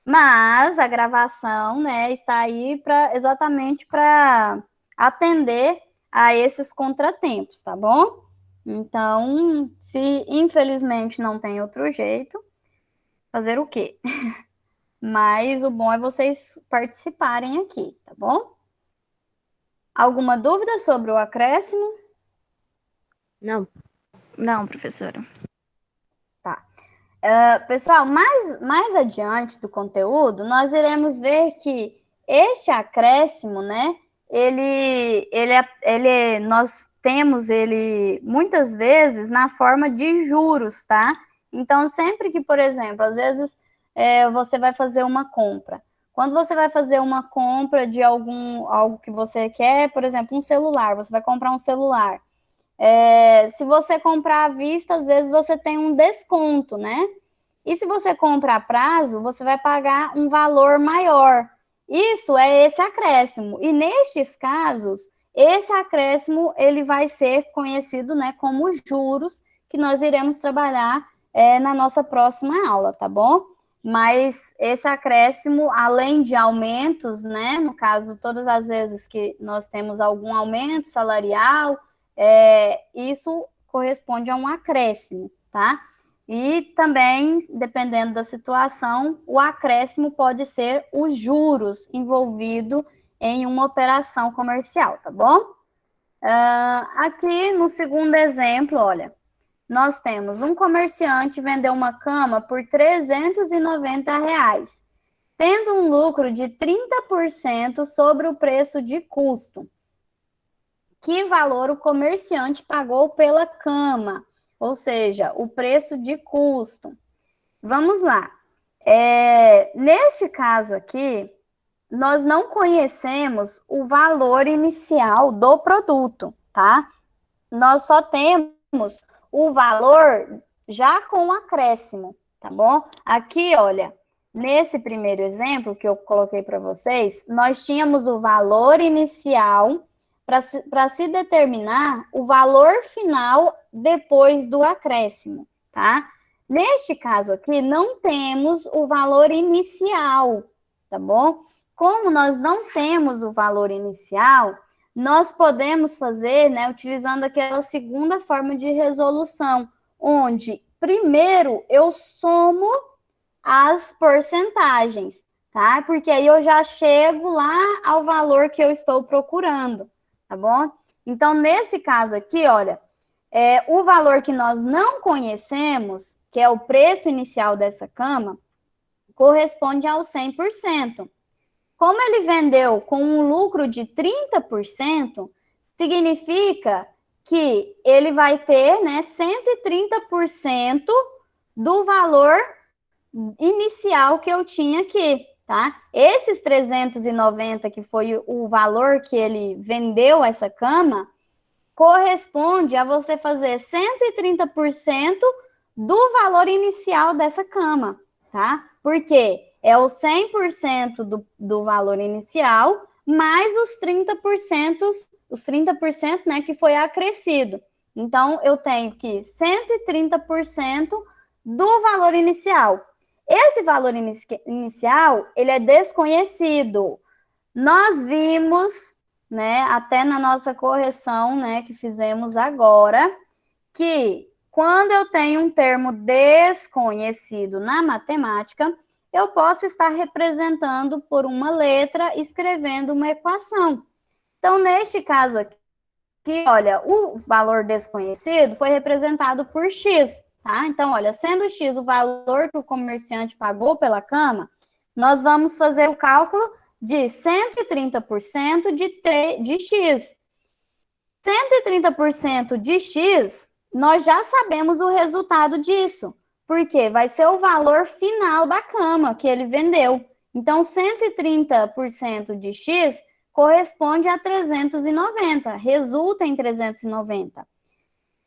Mas a gravação, né, está aí exatamente para atender a esses contratempos, tá bom? Então, se infelizmente não tem outro jeito, fazer o quê? Mas o bom é vocês participarem aqui, tá bom? Alguma dúvida sobre o acréscimo? Não. Não, professora. Pessoal, mais adiante do conteúdo, nós iremos ver que este acréscimo, né, nós temos ele muitas vezes na forma de juros, tá? Então, sempre que, por exemplo, às vezes você vai fazer uma compra. Quando você vai fazer uma compra de algo que você quer, por exemplo, um celular, você vai comprar um celular. Se você comprar à vista, às vezes você tem um desconto, né? E se você comprar a prazo, você vai pagar um valor maior. Isso é esse acréscimo. E nestes casos, esse acréscimo ele vai ser conhecido, né, como juros, que nós iremos trabalhar na nossa próxima aula, tá bom? Mas esse acréscimo, além de aumentos, né, no caso, todas as vezes que nós temos algum aumento salarial, isso corresponde a um acréscimo, tá? E também, dependendo da situação, o acréscimo pode ser os juros envolvido em uma operação comercial, tá bom? Aqui no segundo exemplo, olha, nós temos um comerciante vendeu uma cama por R$ 390, tendo um lucro de 30% sobre o preço de custo. Que valor o comerciante pagou pela cama? Ou seja, o preço de custo. Vamos lá. Neste caso aqui, nós não conhecemos o valor inicial do produto, tá? Nós só temos o valor já com acréscimo, tá bom? Aqui, olha, nesse primeiro exemplo que eu coloquei para vocês, nós tínhamos o valor inicial para se determinar o valor final depois do acréscimo, tá? Neste caso aqui, não temos o valor inicial, tá bom? Como nós não temos o valor inicial, nós podemos fazer, né, utilizando aquela segunda forma de resolução, onde primeiro eu somo as porcentagens, tá? Porque aí eu já chego lá ao valor que eu estou procurando, tá bom? Então, nesse caso aqui, olha, o valor que nós não conhecemos, que é o preço inicial dessa cama, corresponde ao 100%. Como ele vendeu com um lucro de 30%, significa que ele vai ter, né, 130% do valor inicial que eu tinha aqui, tá? Esses 390, que foi o valor que ele vendeu essa cama, corresponde a você fazer 130% do valor inicial dessa cama, tá? Porque é o 100% do valor inicial, mais os 30%, né, que foi acrescido. Então, eu tenho que 130% do valor inicial. Esse valor inicial, ele é desconhecido. Nós vimos, né, até na nossa correção, né, que fizemos agora, que quando eu tenho um termo desconhecido na matemática, eu posso estar representando por uma letra, escrevendo uma equação. Então, neste caso aqui, olha, o valor desconhecido foi representado por x, tá? Então, olha, sendo x o valor que o comerciante pagou pela cama, nós vamos fazer o cálculo de 130% de x. 130% de x, nós já sabemos o resultado disso, porque vai ser o valor final da cama que ele vendeu. Então, 130% de x corresponde a 390, resulta em 390.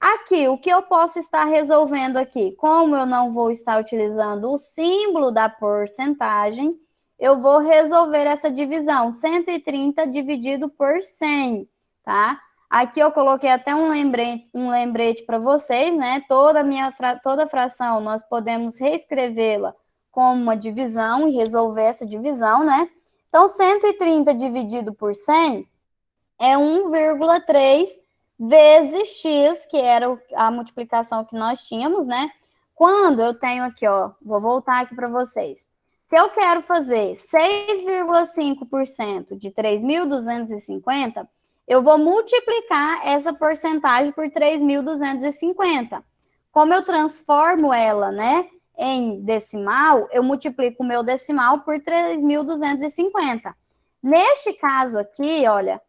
Aqui, o que eu posso estar resolvendo aqui? Como eu não vou estar utilizando o símbolo da porcentagem, eu vou resolver essa divisão, 130 dividido por 100, tá? Aqui eu coloquei até um lembrete para vocês, né? Toda fração nós podemos reescrevê-la como uma divisão e resolver essa divisão, né? Então, 130 dividido por 100 é 1,3 vezes x, que era a multiplicação que nós tínhamos, né? Quando eu tenho aqui, ó, vou voltar aqui para vocês. Se eu quero fazer 6,5% de 3.250, eu vou multiplicar essa porcentagem por 3.250. Como eu transformo ela, né, em decimal, eu multiplico o meu decimal por 3.250. Neste caso aqui, olha,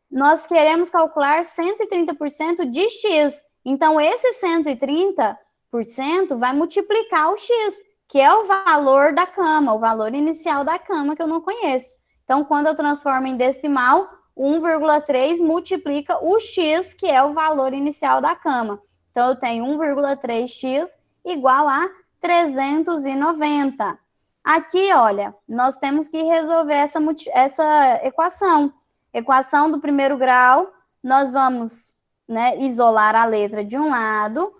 nós queremos calcular 130% de x. Então, esse 130% vai multiplicar o x, que é o valor da cama, o valor inicial da cama que eu não conheço. Então, quando eu transformo em decimal, 1,3 multiplica o x, que é o valor inicial da cama. Então, eu tenho 1,3x igual a 390. Aqui, olha, nós temos que resolver essa equação. Equação do primeiro grau, nós vamos, né, isolar a letra de um lado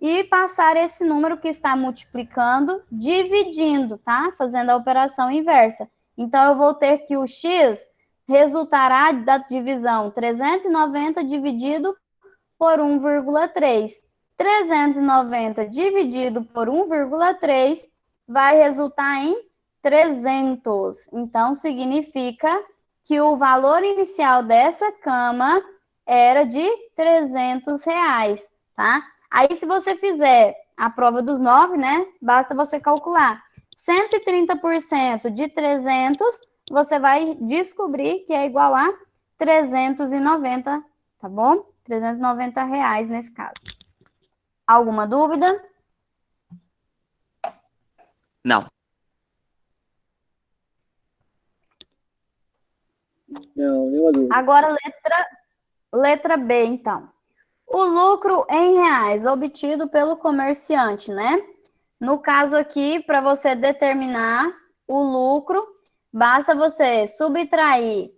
e passar esse número que está multiplicando, dividindo, tá? Fazendo a operação inversa. Então, eu vou ter que o x resultará da divisão 390 dividido por 1,3. 390 dividido por 1,3 vai resultar em 300. Então, significa que o valor inicial dessa cama era de R$300, tá? Aí, se você fizer a prova dos 9, né, basta você calcular 130% de 300, você vai descobrir que é igual a 390, tá bom? R$390 nesse caso. Alguma dúvida? Não. Não, nenhuma dúvida. Agora, letra B, então. O lucro em reais obtido pelo comerciante, né? No caso aqui, para você determinar o lucro, basta você subtrair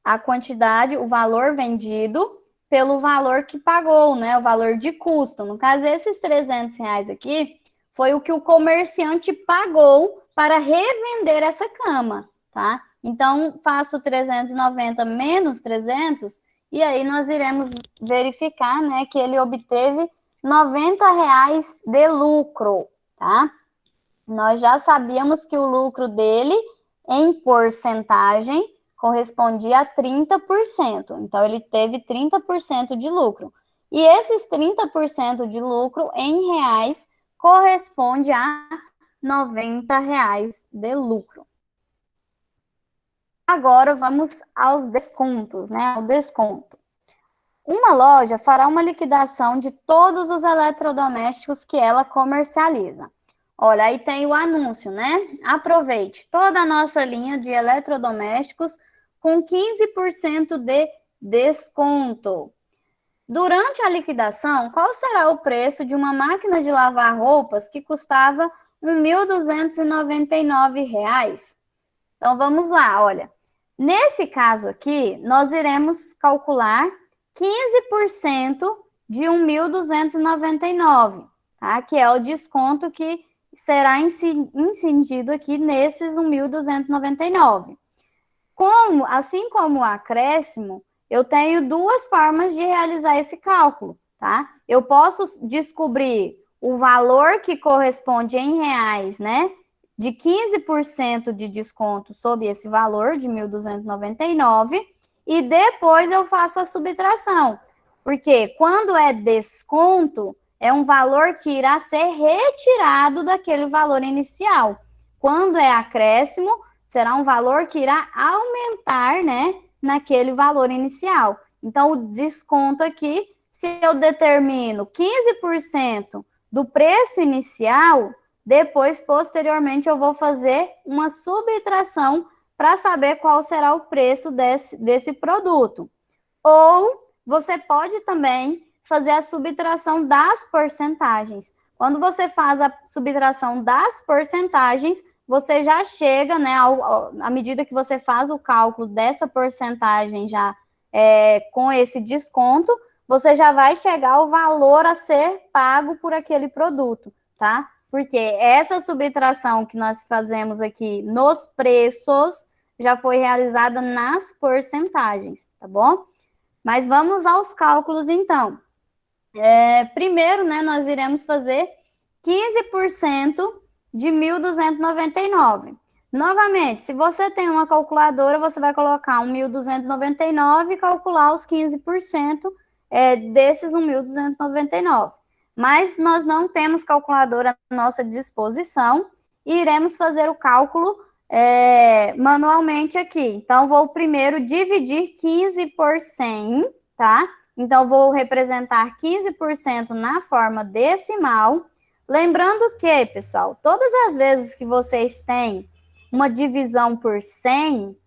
a quantidade, o valor vendido, pelo valor que pagou, né? O valor de custo. No caso, esses R$300 aqui foi o que o comerciante pagou para revender essa cama, tá? Então, faço 390 menos 300, e aí nós iremos verificar, né, que ele obteve R$90 de lucro, tá? Nós já sabíamos que o lucro dele, em porcentagem, correspondia a 30%. Então, ele teve 30% de lucro. E esses 30% de lucro em reais corresponde a R$90 de lucro. Agora, vamos aos descontos, né? O desconto. Uma loja fará uma liquidação de todos os eletrodomésticos que ela comercializa. Olha, aí tem o anúncio, né? Aproveite toda a nossa linha de eletrodomésticos com 15% de desconto. Durante a liquidação, qual será o preço de uma máquina de lavar roupas que custava R$ 1.299? Então, vamos lá, olha. Nesse caso aqui, nós iremos calcular 15% de 1.299, tá? Que é o desconto que será incidido aqui nesses 1.299. Assim como o acréscimo, eu tenho duas formas de realizar esse cálculo, tá? Eu posso descobrir o valor que corresponde em reais, né? De 15% de desconto sobre esse valor de 1.299 e depois eu faço a subtração. Porque quando é desconto, é um valor que irá ser retirado daquele valor inicial. Quando é acréscimo, será um valor que irá aumentar, né, naquele valor inicial. Então, o desconto aqui, se eu determino 15% do preço inicial, depois, posteriormente, eu vou fazer uma subtração para saber qual será o preço desse produto. Ou você pode também fazer a subtração das porcentagens. Quando você faz a subtração das porcentagens, você já chega, né, à medida que você faz o cálculo dessa porcentagem já com esse desconto, você já vai chegar ao valor a ser pago por aquele produto, tá? Porque essa subtração que nós fazemos aqui nos preços já foi realizada nas porcentagens, tá bom? Mas vamos aos cálculos, então. Primeiro, né, nós iremos fazer 15% de 1.299. Novamente, se você tem uma calculadora, você vai colocar 1.299 e calcular os 15% desses 1.299. Mas nós não temos calculadora à nossa disposição e iremos fazer o cálculo manualmente aqui. Então, vou primeiro dividir 15 por 100, tá? Então, vou representar 15% na forma decimal. Lembrando que, pessoal, todas as vezes que vocês têm uma divisão por 100,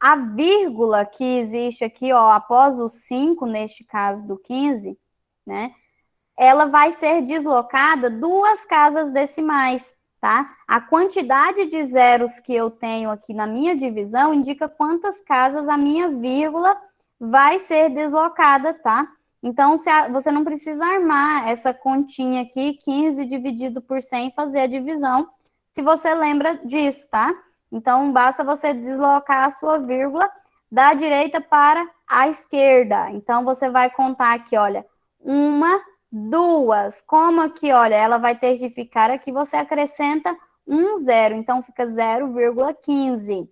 a vírgula que existe aqui, ó, após o 5, neste caso do 15, né? Ela vai ser deslocada 2 casas decimais, tá? A quantidade de zeros que eu tenho aqui na minha divisão indica quantas casas a minha vírgula vai ser deslocada, tá? Então, você não precisa armar essa continha aqui, 15 dividido por 100, e fazer a divisão, se você lembra disso, tá? Então, basta você deslocar a sua vírgula da direita para a esquerda. Então, você vai contar aqui, olha, 1, 2. Como aqui, olha, ela vai ter que ficar aqui, você acrescenta 1 zero. Então, fica 0,15.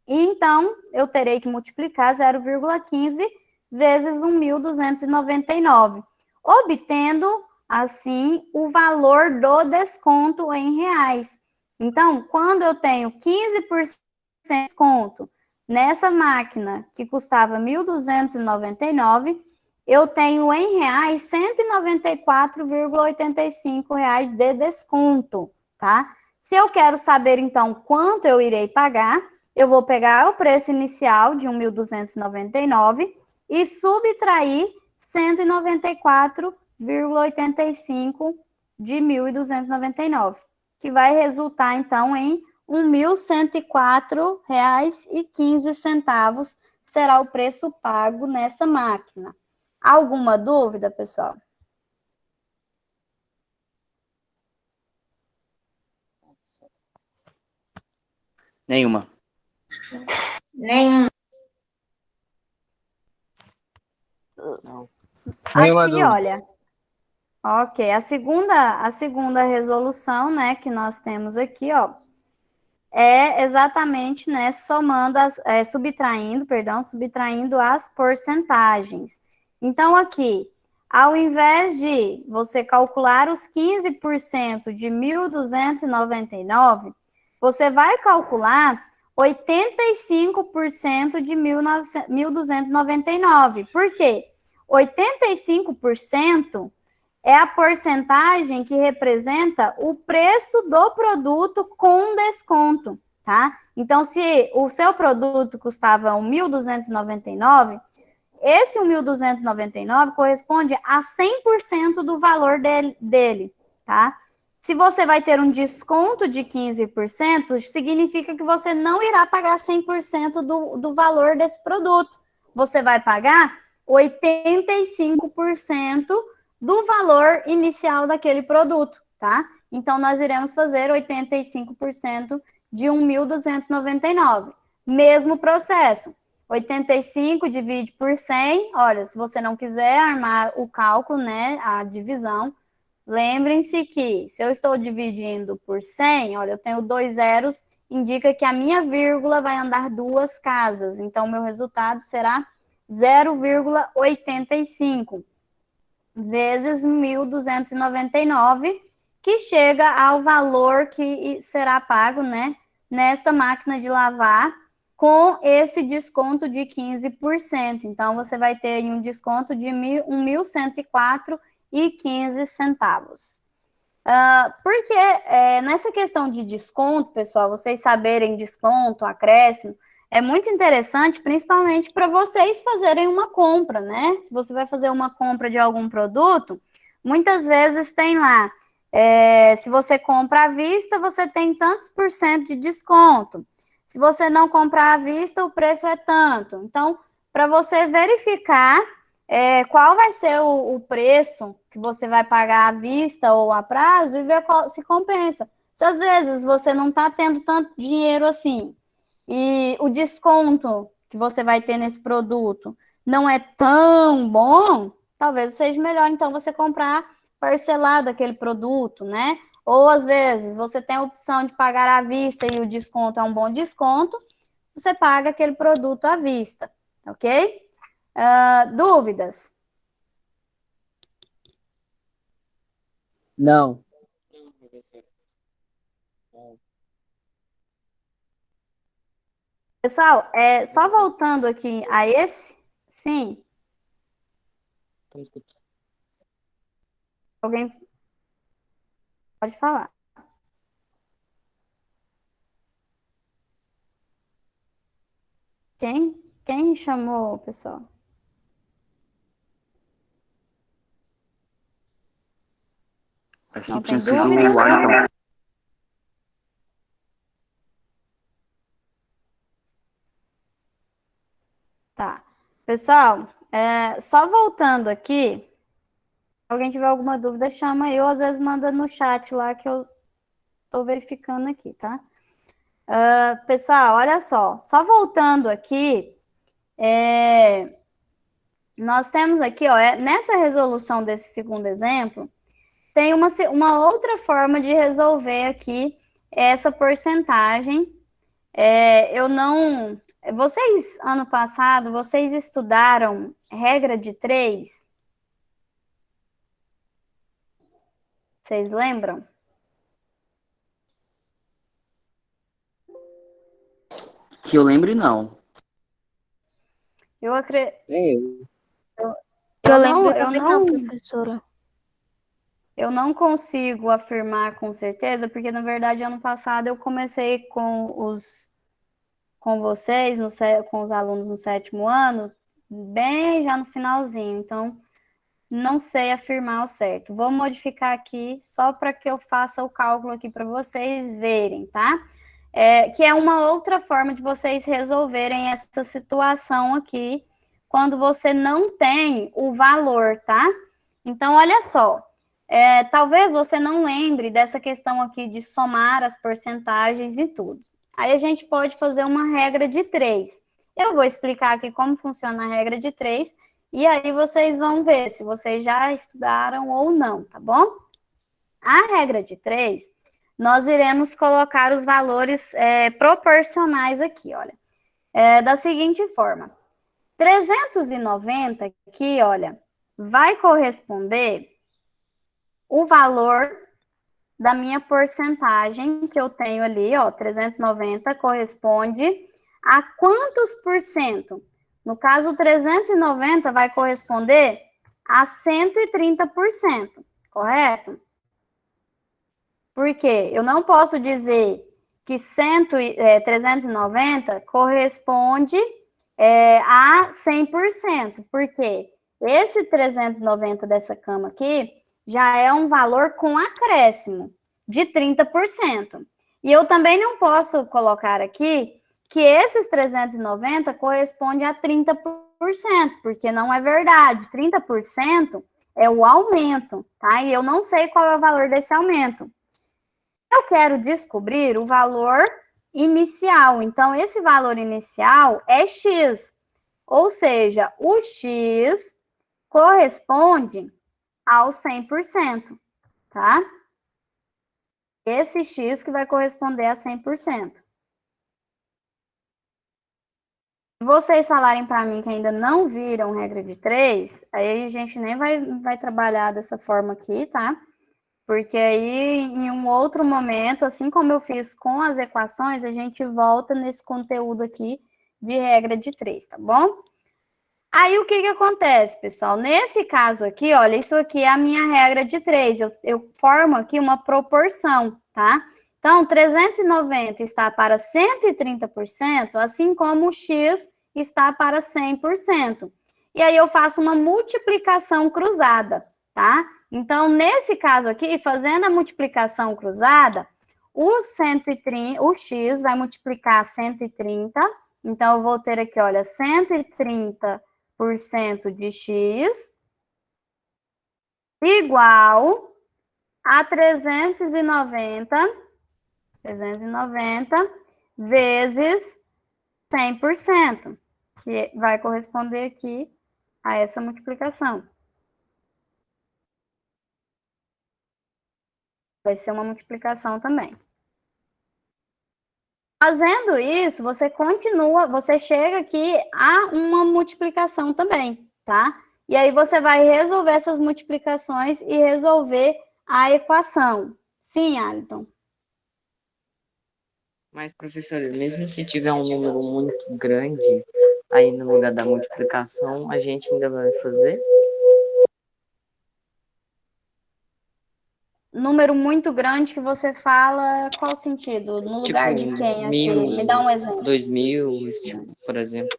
E então, eu terei que multiplicar 0,15 vezes 1.299, obtendo, assim, o valor do desconto em reais. Então, quando eu tenho 15% de desconto nessa máquina que custava 1.299, eu tenho em reais R$ 194,85 de desconto, tá? Se eu quero saber, então, quanto eu irei pagar, eu vou pegar o preço inicial de 1.299 e subtrair 194,85 de 1.299, que vai resultar, então, em R$ 1.104,15 será o preço pago nessa máquina. Alguma dúvida, pessoal? Nenhuma. Nenhum. Nenhuma Aqui, dúvida. olha. Ok, a segunda resolução, né, que nós temos aqui, ó, é exatamente, né, subtraindo as porcentagens. Então, aqui, ao invés de você calcular os 15% de 1.299, você vai calcular 85% de 1.299. Por quê? 85% é a porcentagem que representa o preço do produto com desconto, tá? Então, se o seu produto custava R$ 1.299, esse 1.299 corresponde a 100% do valor dele, tá? Se você vai ter um desconto de 15%, significa que você não irá pagar 100% do valor desse produto. Você vai pagar 85% do valor inicial daquele produto, tá? Então, nós iremos fazer 85% de 1.299. Mesmo processo. 85 divide por 100. Olha, se você não quiser armar o cálculo, né, a divisão, lembrem-se que se eu estou dividindo por 100, olha, eu tenho 2 zeros, indica que a minha vírgula vai andar 2 casas. Então, meu resultado será 0,85 vezes 1.299, que chega ao valor que será pago, né, nesta máquina de lavar, com esse desconto de 15%. Então, você vai ter aí um desconto de R$ 1.104,15. Porque nessa questão de desconto, pessoal, vocês saberem desconto, acréscimo, é muito interessante, principalmente para vocês fazerem uma compra, né? Se você vai fazer uma compra de algum produto, muitas vezes tem lá, se você compra à vista, você tem tantos por cento de desconto. Se você não comprar à vista, o preço é tanto. Então, para você verificar qual vai ser o preço que você vai pagar à vista ou a prazo e ver se compensa. Se às vezes você não está tendo tanto dinheiro assim, e o desconto que você vai ter nesse produto não é tão bom, talvez seja melhor, então, você comprar parcelado aquele produto, né? Ou, às vezes, você tem a opção de pagar à vista e o desconto é um bom desconto, você paga aquele produto à vista, ok? Dúvidas? Não. Pessoal, só voltando aqui a esse, sim, Estamos escutando. alguém pode falar. Quem chamou, pessoal? Acho Não que tinha tem sido dúvidas? o Washington. Tá. Pessoal, só voltando aqui, alguém tiver alguma dúvida, chama eu, às vezes manda no chat lá que eu tô verificando aqui, tá? Pessoal, olha só voltando aqui, nós temos aqui, ó, nessa resolução desse segundo exemplo, tem uma outra forma de resolver aqui essa porcentagem. Vocês, ano passado, vocês estudaram regra de 3? Vocês lembram? Que eu lembre, não. Eu acredito. Eu lembro também não, professora. Eu não consigo afirmar com certeza, porque, na verdade, ano passado eu comecei com vocês, com os alunos no 7º ano, bem já no finalzinho. Então, não sei afirmar ao certo. Vou modificar aqui só para que eu faça o cálculo aqui para vocês verem, tá? Que é uma outra forma de vocês resolverem essa situação aqui, quando você não tem o valor, tá? Então, olha só. Talvez você não lembre dessa questão aqui de somar as porcentagens e tudo. Aí a gente pode fazer uma regra de 3. Eu vou explicar aqui como funciona a regra de 3, e aí vocês vão ver se vocês já estudaram ou não, tá bom? A regra de 3, nós iremos colocar os valores proporcionais aqui, olha. Da seguinte forma. 390 aqui, olha, vai corresponder o valor da minha porcentagem que eu tenho ali, ó, 390 corresponde a quantos por cento? No caso, 390 vai corresponder a 130%. correto? Porque eu não posso dizer que 390 corresponde a 100%, porque esse 390 dessa cama aqui já é um valor com acréscimo de 30%. E eu também não posso colocar aqui que esses 390 corresponde a 30%, porque não é verdade. 30% é o aumento, tá? E eu não sei qual é o valor desse aumento. Eu quero descobrir o valor inicial. Então, esse valor inicial é X. Ou seja, o X corresponde ao 100%, tá? Esse X que vai corresponder a 100%. Se vocês falarem para mim que ainda não viram regra de 3, aí a gente nem vai trabalhar dessa forma aqui, tá? Porque aí, em um outro momento, assim como eu fiz com as equações, a gente volta nesse conteúdo aqui de regra de 3, tá bom? Aí, o que acontece, pessoal? Nesse caso aqui, olha, isso aqui é a minha regra de 3. Eu formo aqui uma proporção, tá? Então, 390 está para 130%, assim como o X está para 100%. E aí, eu faço uma multiplicação cruzada, tá? Então, nesse caso aqui, fazendo a multiplicação cruzada, o X vai multiplicar 130. Então, eu vou ter aqui, olha, 130% de X igual a 390 vezes 100%, que vai corresponder aqui a essa multiplicação. Vai ser uma multiplicação também. Fazendo isso, você continua, você chega aqui a uma multiplicação também, tá? E aí você vai resolver essas multiplicações e resolver a equação. Sim, Alisson? Mas, professora, mesmo se tiver um número muito grande, aí no lugar da multiplicação, a gente ainda vai fazer? Número muito grande que você fala, qual sentido? No lugar de quem aqui? 1000, Me dá um exemplo. 2000, esse tipo, por exemplo.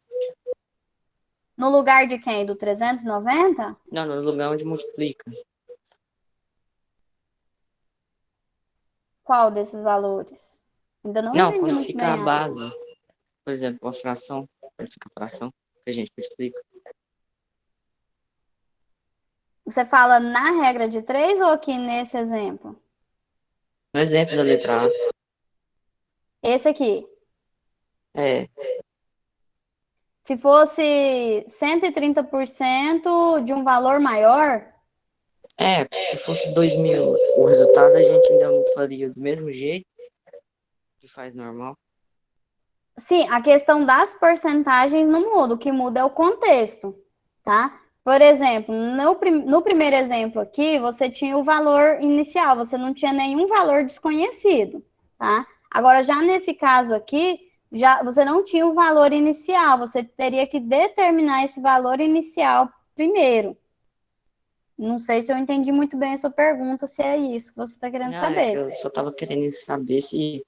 No lugar de quem? Do 390? Não, no lugar onde multiplica. Qual desses valores? Ainda não Não, entendi quando muito fica a bem. base, por exemplo, a fração, quando fica a fração, que a gente multiplica. Você fala na regra de 3 ou aqui nesse exemplo? No exemplo da letra A. Esse aqui. É, Se fosse 130% de um valor maior, se fosse 2000, o resultado a gente ainda não faria do mesmo jeito que faz normal. sim, a questão das porcentagens não muda, o que muda é o contexto, tá? Por exemplo, no primeiro exemplo aqui, você tinha o valor inicial, você não tinha nenhum valor desconhecido, tá? Agora, já nesse caso aqui, você não tinha o valor inicial, você teria que determinar esse valor inicial primeiro. Não sei se eu entendi muito bem a sua pergunta, se é isso que você está querendo Não, saber. eu só estava querendo saber se,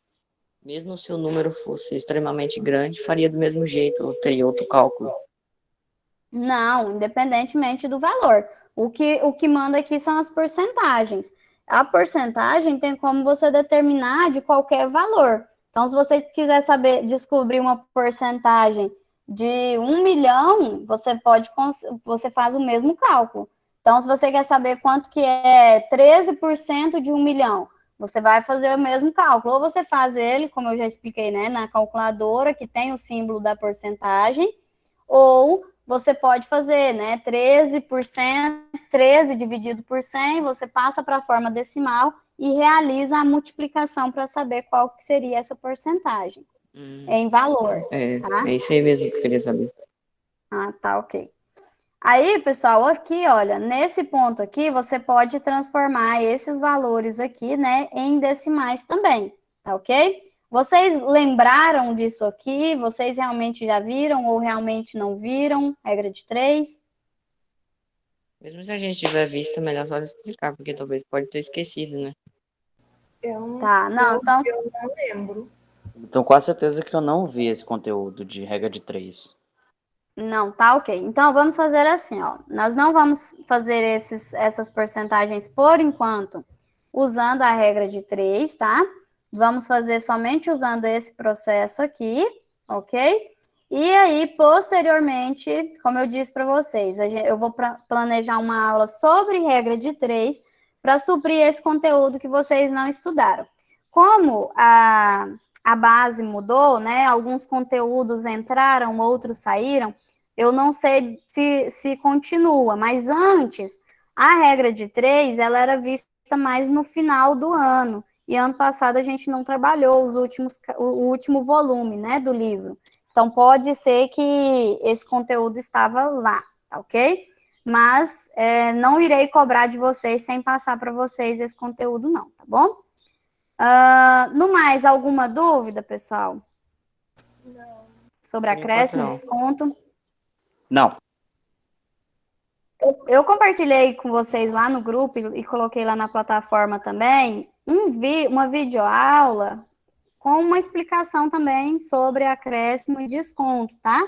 mesmo se o número fosse extremamente grande, faria do mesmo jeito, ou teria outro cálculo. Não, independentemente do valor. O que manda aqui são as porcentagens. A porcentagem tem como você determinar de qualquer valor. Então, se você quiser descobrir uma porcentagem de 1 milhão, você faz o mesmo cálculo. Então, se você quer saber quanto que é 13% de 1 milhão, você vai fazer o mesmo cálculo. Ou você faz ele, como eu já expliquei, né, na calculadora, que tem o símbolo da porcentagem, ou você pode fazer, né, 13%, 13 dividido por 100, você passa para a forma decimal e realiza a multiplicação para saber qual que seria essa porcentagem em valor. Tá? É isso aí mesmo que eu queria saber. Ah, tá, ok. Aí, pessoal, aqui, olha, nesse ponto aqui, você pode transformar esses valores aqui, né, em decimais também, tá ok? Vocês lembraram disso aqui? Vocês realmente já viram ou realmente não viram? Regra de 3? Mesmo se a gente tiver visto, é melhor só explicar, porque talvez pode ter esquecido, né? Tá, não, então, Eu não lembro. Então, quase certeza que eu não vi esse conteúdo de regra de 3. não, tá ok. Então, vamos fazer assim, ó. Nós não vamos fazer essas porcentagens por enquanto usando a regra de 3, tá? Vamos fazer somente usando esse processo aqui, ok? E aí, posteriormente, como eu disse para vocês, eu vou planejar uma aula sobre regra de 3 para suprir esse conteúdo que vocês não estudaram. Como a base mudou, né? Alguns conteúdos entraram, outros saíram. Eu não sei se continua, mas antes, a regra de 3, ela era vista mais no final do ano. E ano passado a gente não trabalhou o último volume, né, do livro. Então, pode ser que esse conteúdo estava lá, tá ok? Mas não irei cobrar de vocês sem passar para vocês esse conteúdo, não, tá bom? No mais, alguma dúvida, pessoal? Não. Sobre Por enquanto, acréscimo, não. desconto? Não. Eu compartilhei com vocês lá no grupo e coloquei lá na plataforma também uma videoaula com uma explicação também sobre acréscimo e desconto, tá?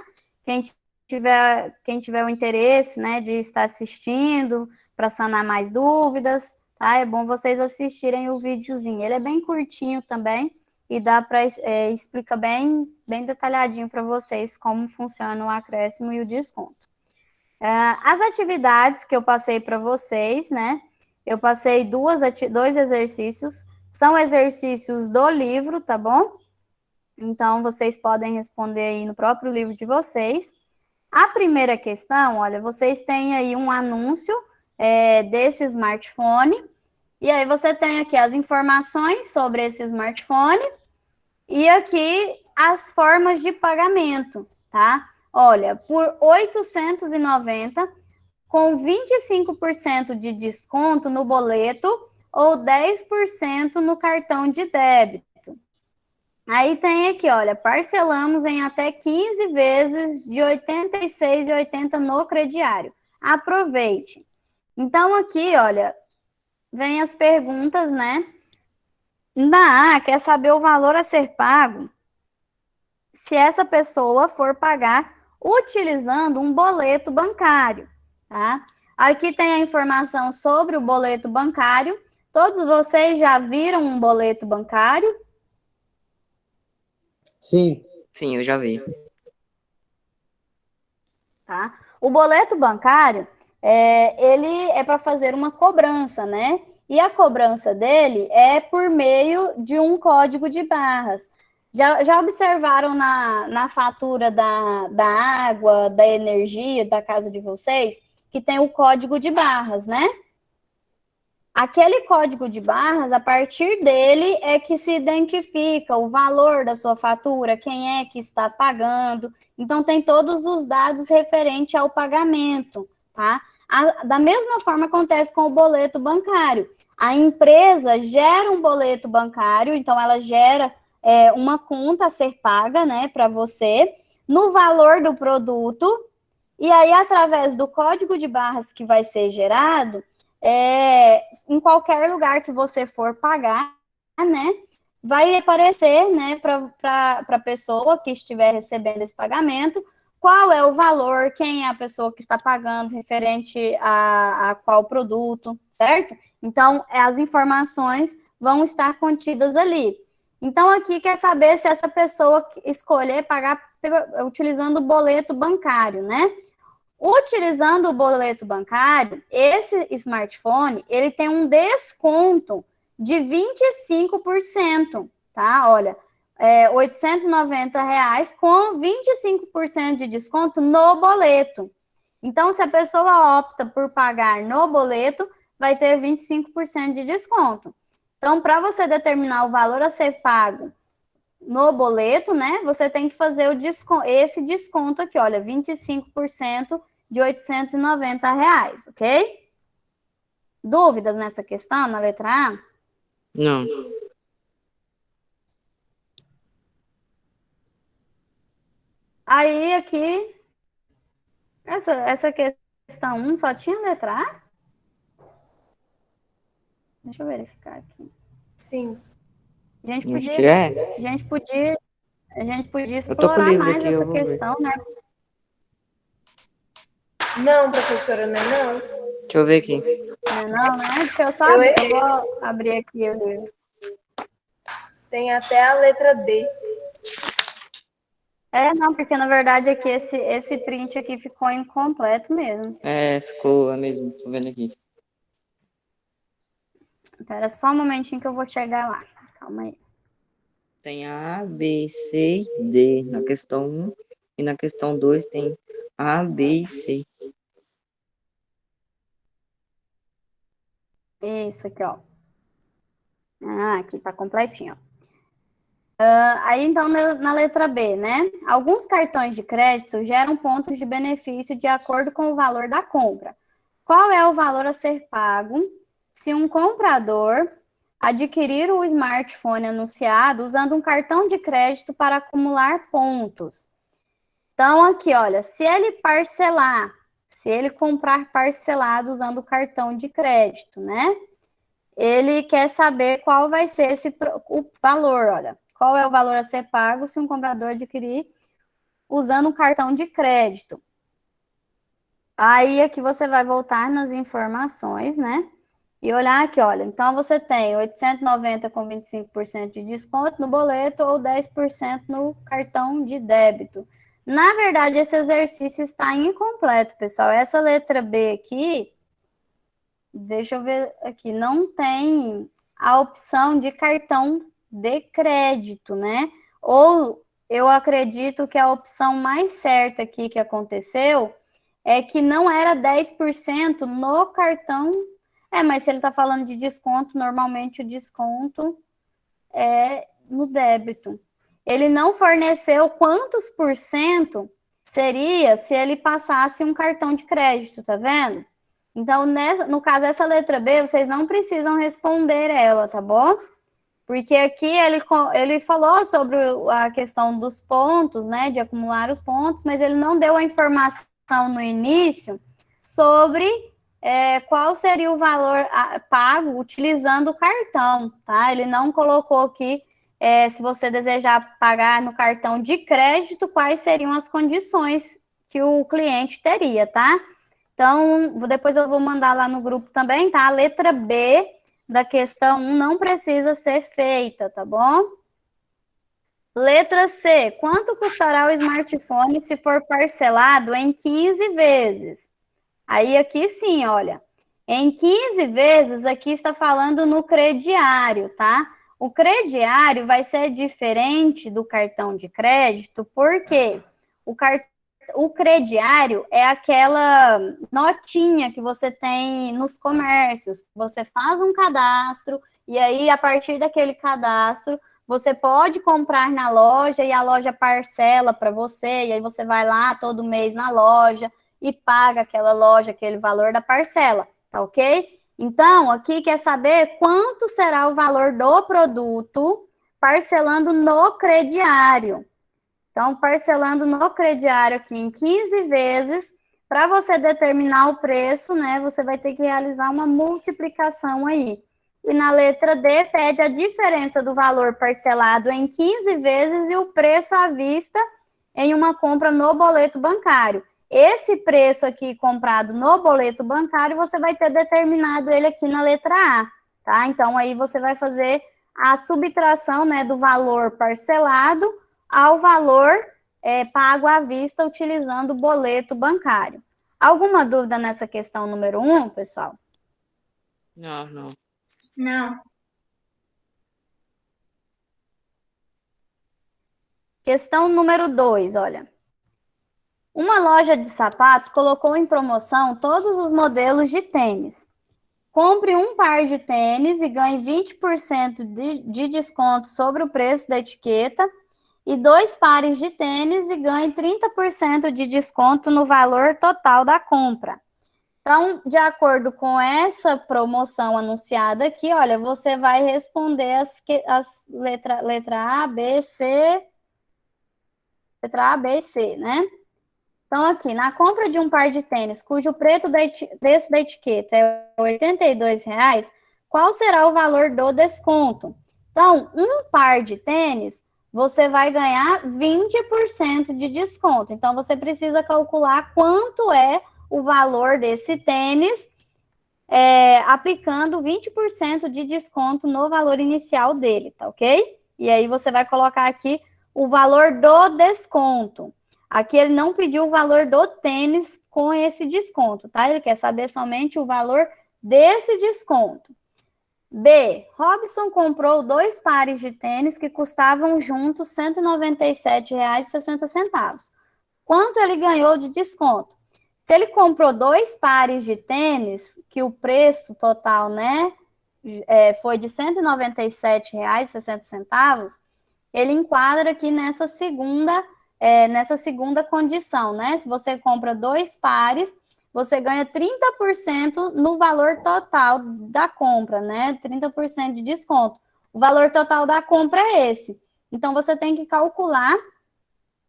Quem tiver o interesse, né, de estar assistindo para sanar mais dúvidas, tá? É bom vocês assistirem o videozinho. Ele é bem curtinho também e dá para explica bem detalhadinho para vocês como funciona o acréscimo e o desconto. As atividades que eu passei para vocês, né? Eu passei dois exercícios, são exercícios do livro, tá bom? Então, vocês podem responder aí no próprio livro de vocês. A primeira questão, olha, vocês têm aí um anúncio desse smartphone, e aí você tem aqui as informações sobre esse smartphone, e aqui as formas de pagamento, tá? Olha, por R$ 890, com 25% de desconto no boleto ou 10% no cartão de débito. Aí tem aqui, olha, parcelamos em até 15 vezes de R$ 86,80 no crediário. Aproveite. Então, aqui, olha, vem as perguntas, né? Quer saber o valor a ser pago se essa pessoa for pagar utilizando um boleto bancário, tá? Aqui tem a informação sobre o boleto bancário. Todos vocês já viram um boleto bancário? Sim. Sim, eu já vi. Tá? O boleto bancário, ele é para fazer uma cobrança, né? E a cobrança dele é por meio de um código de barras. Já observaram na fatura da água, da energia da casa de vocês, que tem o código de barras, né? Aquele código de barras, a partir dele é que se identifica o valor da sua fatura, quem é que está pagando. Então, tem todos os dados referentes ao pagamento, tá? Da mesma forma acontece com o boleto bancário. A empresa gera um boleto bancário, então ela gera uma conta a ser paga, né, para você, no valor do produto, e aí, através do código de barras que vai ser gerado, em qualquer lugar que você for pagar, né, vai aparecer, né, para a pessoa que estiver recebendo esse pagamento, qual é o valor, quem é a pessoa que está pagando, referente a qual produto, certo? Então, as informações vão estar contidas ali. Então, aqui quer saber se essa pessoa escolher pagar utilizando o boleto bancário, né? Utilizando o boleto bancário, esse smartphone, ele tem um desconto de 25%, tá? Olha, R$ 890 com 25% de desconto no boleto. Então, se a pessoa opta por pagar no boleto, vai ter 25% de desconto. Então, para você determinar o valor a ser pago no boleto, né, você tem que fazer esse desconto aqui, olha, 25% de R$ 890, ok? Dúvidas nessa questão, na letra A? Não. Aí, aqui, essa questão questão 1 só tinha letra A? Deixa eu verificar aqui. Sim. A gente Acho que podia, é. a gente podia Eu tô com o explorar livro mais aqui, eu essa vou ver. questão, né? Não, professora, não é não. Deixa eu ver aqui. Não, né? Deixa eu só Eu abrir, eu errei. vou abrir aqui o livro. Tem até a letra D. Não, porque na verdade aqui esse print aqui ficou incompleto mesmo. É, ficou a mesma, tô vendo aqui. Espera só um momentinho que eu vou chegar lá. Calma aí. Tem A, B, C e D na questão 1 e na questão 2 tem A, B e C. Isso aqui, ó. Aqui tá completinho. Aí, então, na letra B, né? Alguns cartões de crédito geram pontos de benefício de acordo com o valor da compra. Qual é o valor a ser pago se um comprador adquirir o smartphone anunciado usando um cartão de crédito para acumular pontos? Então, aqui, olha, se ele comprar parcelado usando o cartão de crédito, né? Ele quer saber qual vai ser o valor, olha. Qual é o valor a ser pago se um comprador adquirir usando um cartão de crédito? Aí aqui você vai voltar nas informações, né? E olhar aqui, olha. Então você tem 890 com 25% de desconto no boleto ou 10% no cartão de débito. Na verdade, esse exercício está incompleto, pessoal. Essa letra B aqui, deixa eu ver aqui, não tem a opção de cartão de crédito, né? Ou eu acredito que a opção mais certa aqui que aconteceu é que não era 10% no cartão. Mas se ele está falando de desconto, normalmente o desconto é no débito. Ele não forneceu quantos por cento seria se ele passasse um cartão de crédito, tá vendo? Então, no caso, essa letra B, vocês não precisam responder ela, tá bom? Porque aqui ele falou sobre a questão dos pontos, né, de acumular os pontos, mas ele não deu a informação no início sobre qual seria o valor pago utilizando o cartão, tá? Ele não colocou aqui, se você desejar pagar no cartão de crédito, quais seriam as condições que o cliente teria, tá? Então, depois eu vou mandar lá no grupo também, tá? A letra B da questão 1 não precisa ser feita, tá bom? Letra C. Quanto custará o smartphone se for parcelado em 15 vezes? Aí aqui sim, olha. Em 15 vezes, aqui está falando no crediário, tá? O crediário vai ser diferente do cartão de crédito, porque o crediário é aquela notinha que você tem nos comércios. Você faz um cadastro e aí, a partir daquele cadastro, você pode comprar na loja e a loja parcela para você. E aí você vai lá todo mês na loja e paga aquela loja, aquele valor da parcela, tá ok? Então, aqui quer saber quanto será o valor do produto parcelando no crediário. Então, parcelando no crediário aqui em 15 vezes, para você determinar o preço, né, você vai ter que realizar uma multiplicação aí. E na letra D, pede a diferença do valor parcelado em 15 vezes e o preço à vista em uma compra no boleto bancário. Esse preço aqui comprado no boleto bancário, você vai ter determinado ele aqui na letra A, tá? Então, aí você vai fazer a subtração, né, do valor parcelado ao valor pago à vista utilizando o boleto bancário. Alguma dúvida nessa questão número 1, pessoal? Não. Não. Questão número 2, olha. Uma loja de sapatos colocou em promoção todos os modelos de tênis. Compre um par de tênis e ganhe 20% de desconto sobre o preço da etiqueta e 2 pares de tênis e ganhe 30% de desconto no valor total da compra. Então, de acordo com essa promoção anunciada aqui, olha, você vai responder letra A, B, C, né? Então, aqui, na compra de um par de tênis, cujo preço da etiqueta é R$ 82,00, qual será o valor do desconto? Então, um par de tênis, você vai ganhar 20% de desconto. Então, você precisa calcular quanto é o valor desse tênis, aplicando 20% de desconto no valor inicial dele, tá ok? E aí, você vai colocar aqui o valor do desconto. Aqui ele não pediu o valor do tênis com esse desconto, tá? Ele quer saber somente o valor desse desconto. B. Robson comprou 2 pares de tênis que custavam juntos R$ 197,60. Quanto ele ganhou de desconto? Se ele comprou 2 pares de tênis, que o preço total, né, foi de R$ 197,60, ele enquadra aqui nessa segunda condição, né? Se você compra 2 pares, você ganha 30% no valor total da compra, né? 30% de desconto. O valor total da compra é esse. Então, você tem que calcular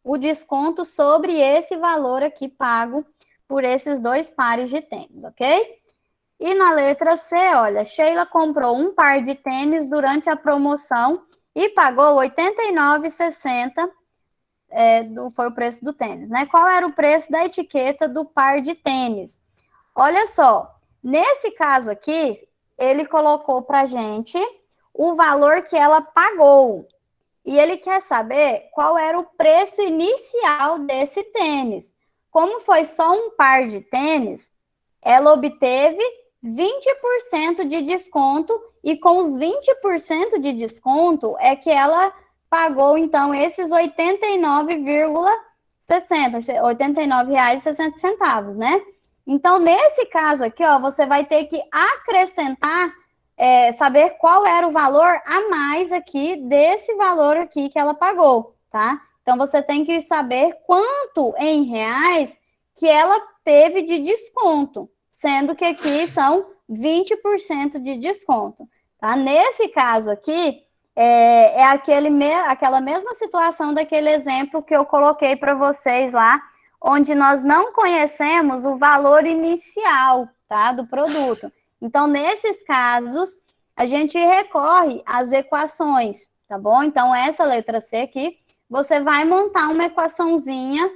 o desconto sobre esse valor aqui pago por esses 2 pares de tênis, ok? E na letra C, olha, Sheila comprou um par de tênis durante a promoção e pagou R$ 89,60, foi o preço do tênis, né? Qual era o preço da etiqueta do par de tênis? Olha só, nesse caso aqui, ele colocou pra gente o valor que ela pagou. E ele quer saber qual era o preço inicial desse tênis. Como foi só um par de tênis, ela obteve 20% de desconto, e com os 20% de desconto é que ela pagou, então, esses R$ 89,60, né? Então, nesse caso aqui, ó, você vai ter que acrescentar, saber qual era o valor a mais aqui desse valor aqui que ela pagou, tá? Então, você tem que saber quanto em reais que ela teve de desconto, sendo que aqui são 20% de desconto, tá? Nesse caso aqui, aquela mesma situação daquele exemplo que eu coloquei para vocês lá, onde nós não conhecemos o valor inicial, tá, do produto. Então, nesses casos, a gente recorre às equações, tá bom? Então, essa letra C aqui, você vai montar uma equaçãozinha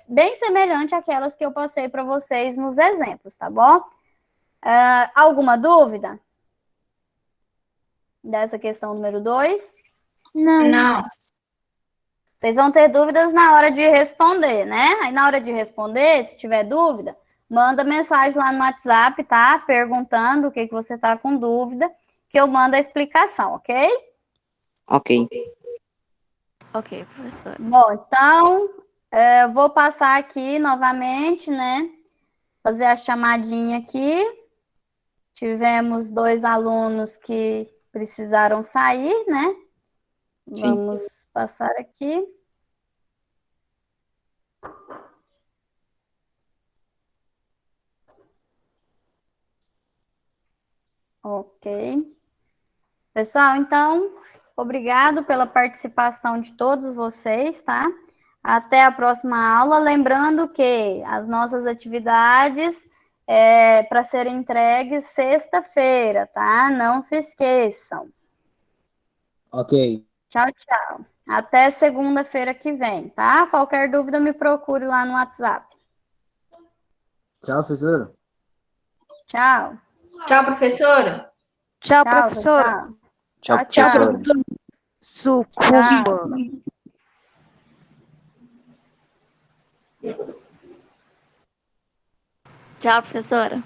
bem semelhante àquelas que eu passei para vocês nos exemplos, tá bom? Alguma dúvida dessa questão número 2? Não. Vocês vão ter dúvidas na hora de responder, né? Aí na hora de responder, se tiver dúvida, manda mensagem lá no WhatsApp, tá? Perguntando o que você tá com dúvida, que eu mando a explicação, ok? Ok. Ok, professora. Bom, então, eu vou passar aqui novamente, né? Fazer a chamadinha aqui. Tivemos 2 alunos que precisaram sair, né? Sim. Vamos passar aqui. Ok. Pessoal, então, obrigado pela participação de todos vocês, tá? Até a próxima aula. Lembrando que as nossas atividades para serem entregues sexta-feira, tá? Não se esqueçam. Ok. Tchau, tchau. Até segunda-feira que vem, tá? Qualquer dúvida, me procure lá no WhatsApp. Tchau, professora. Tchau. Tchau, professora. Tchau, professora. Tchau, Tchau. professora. Sucumba. Tchau, professora.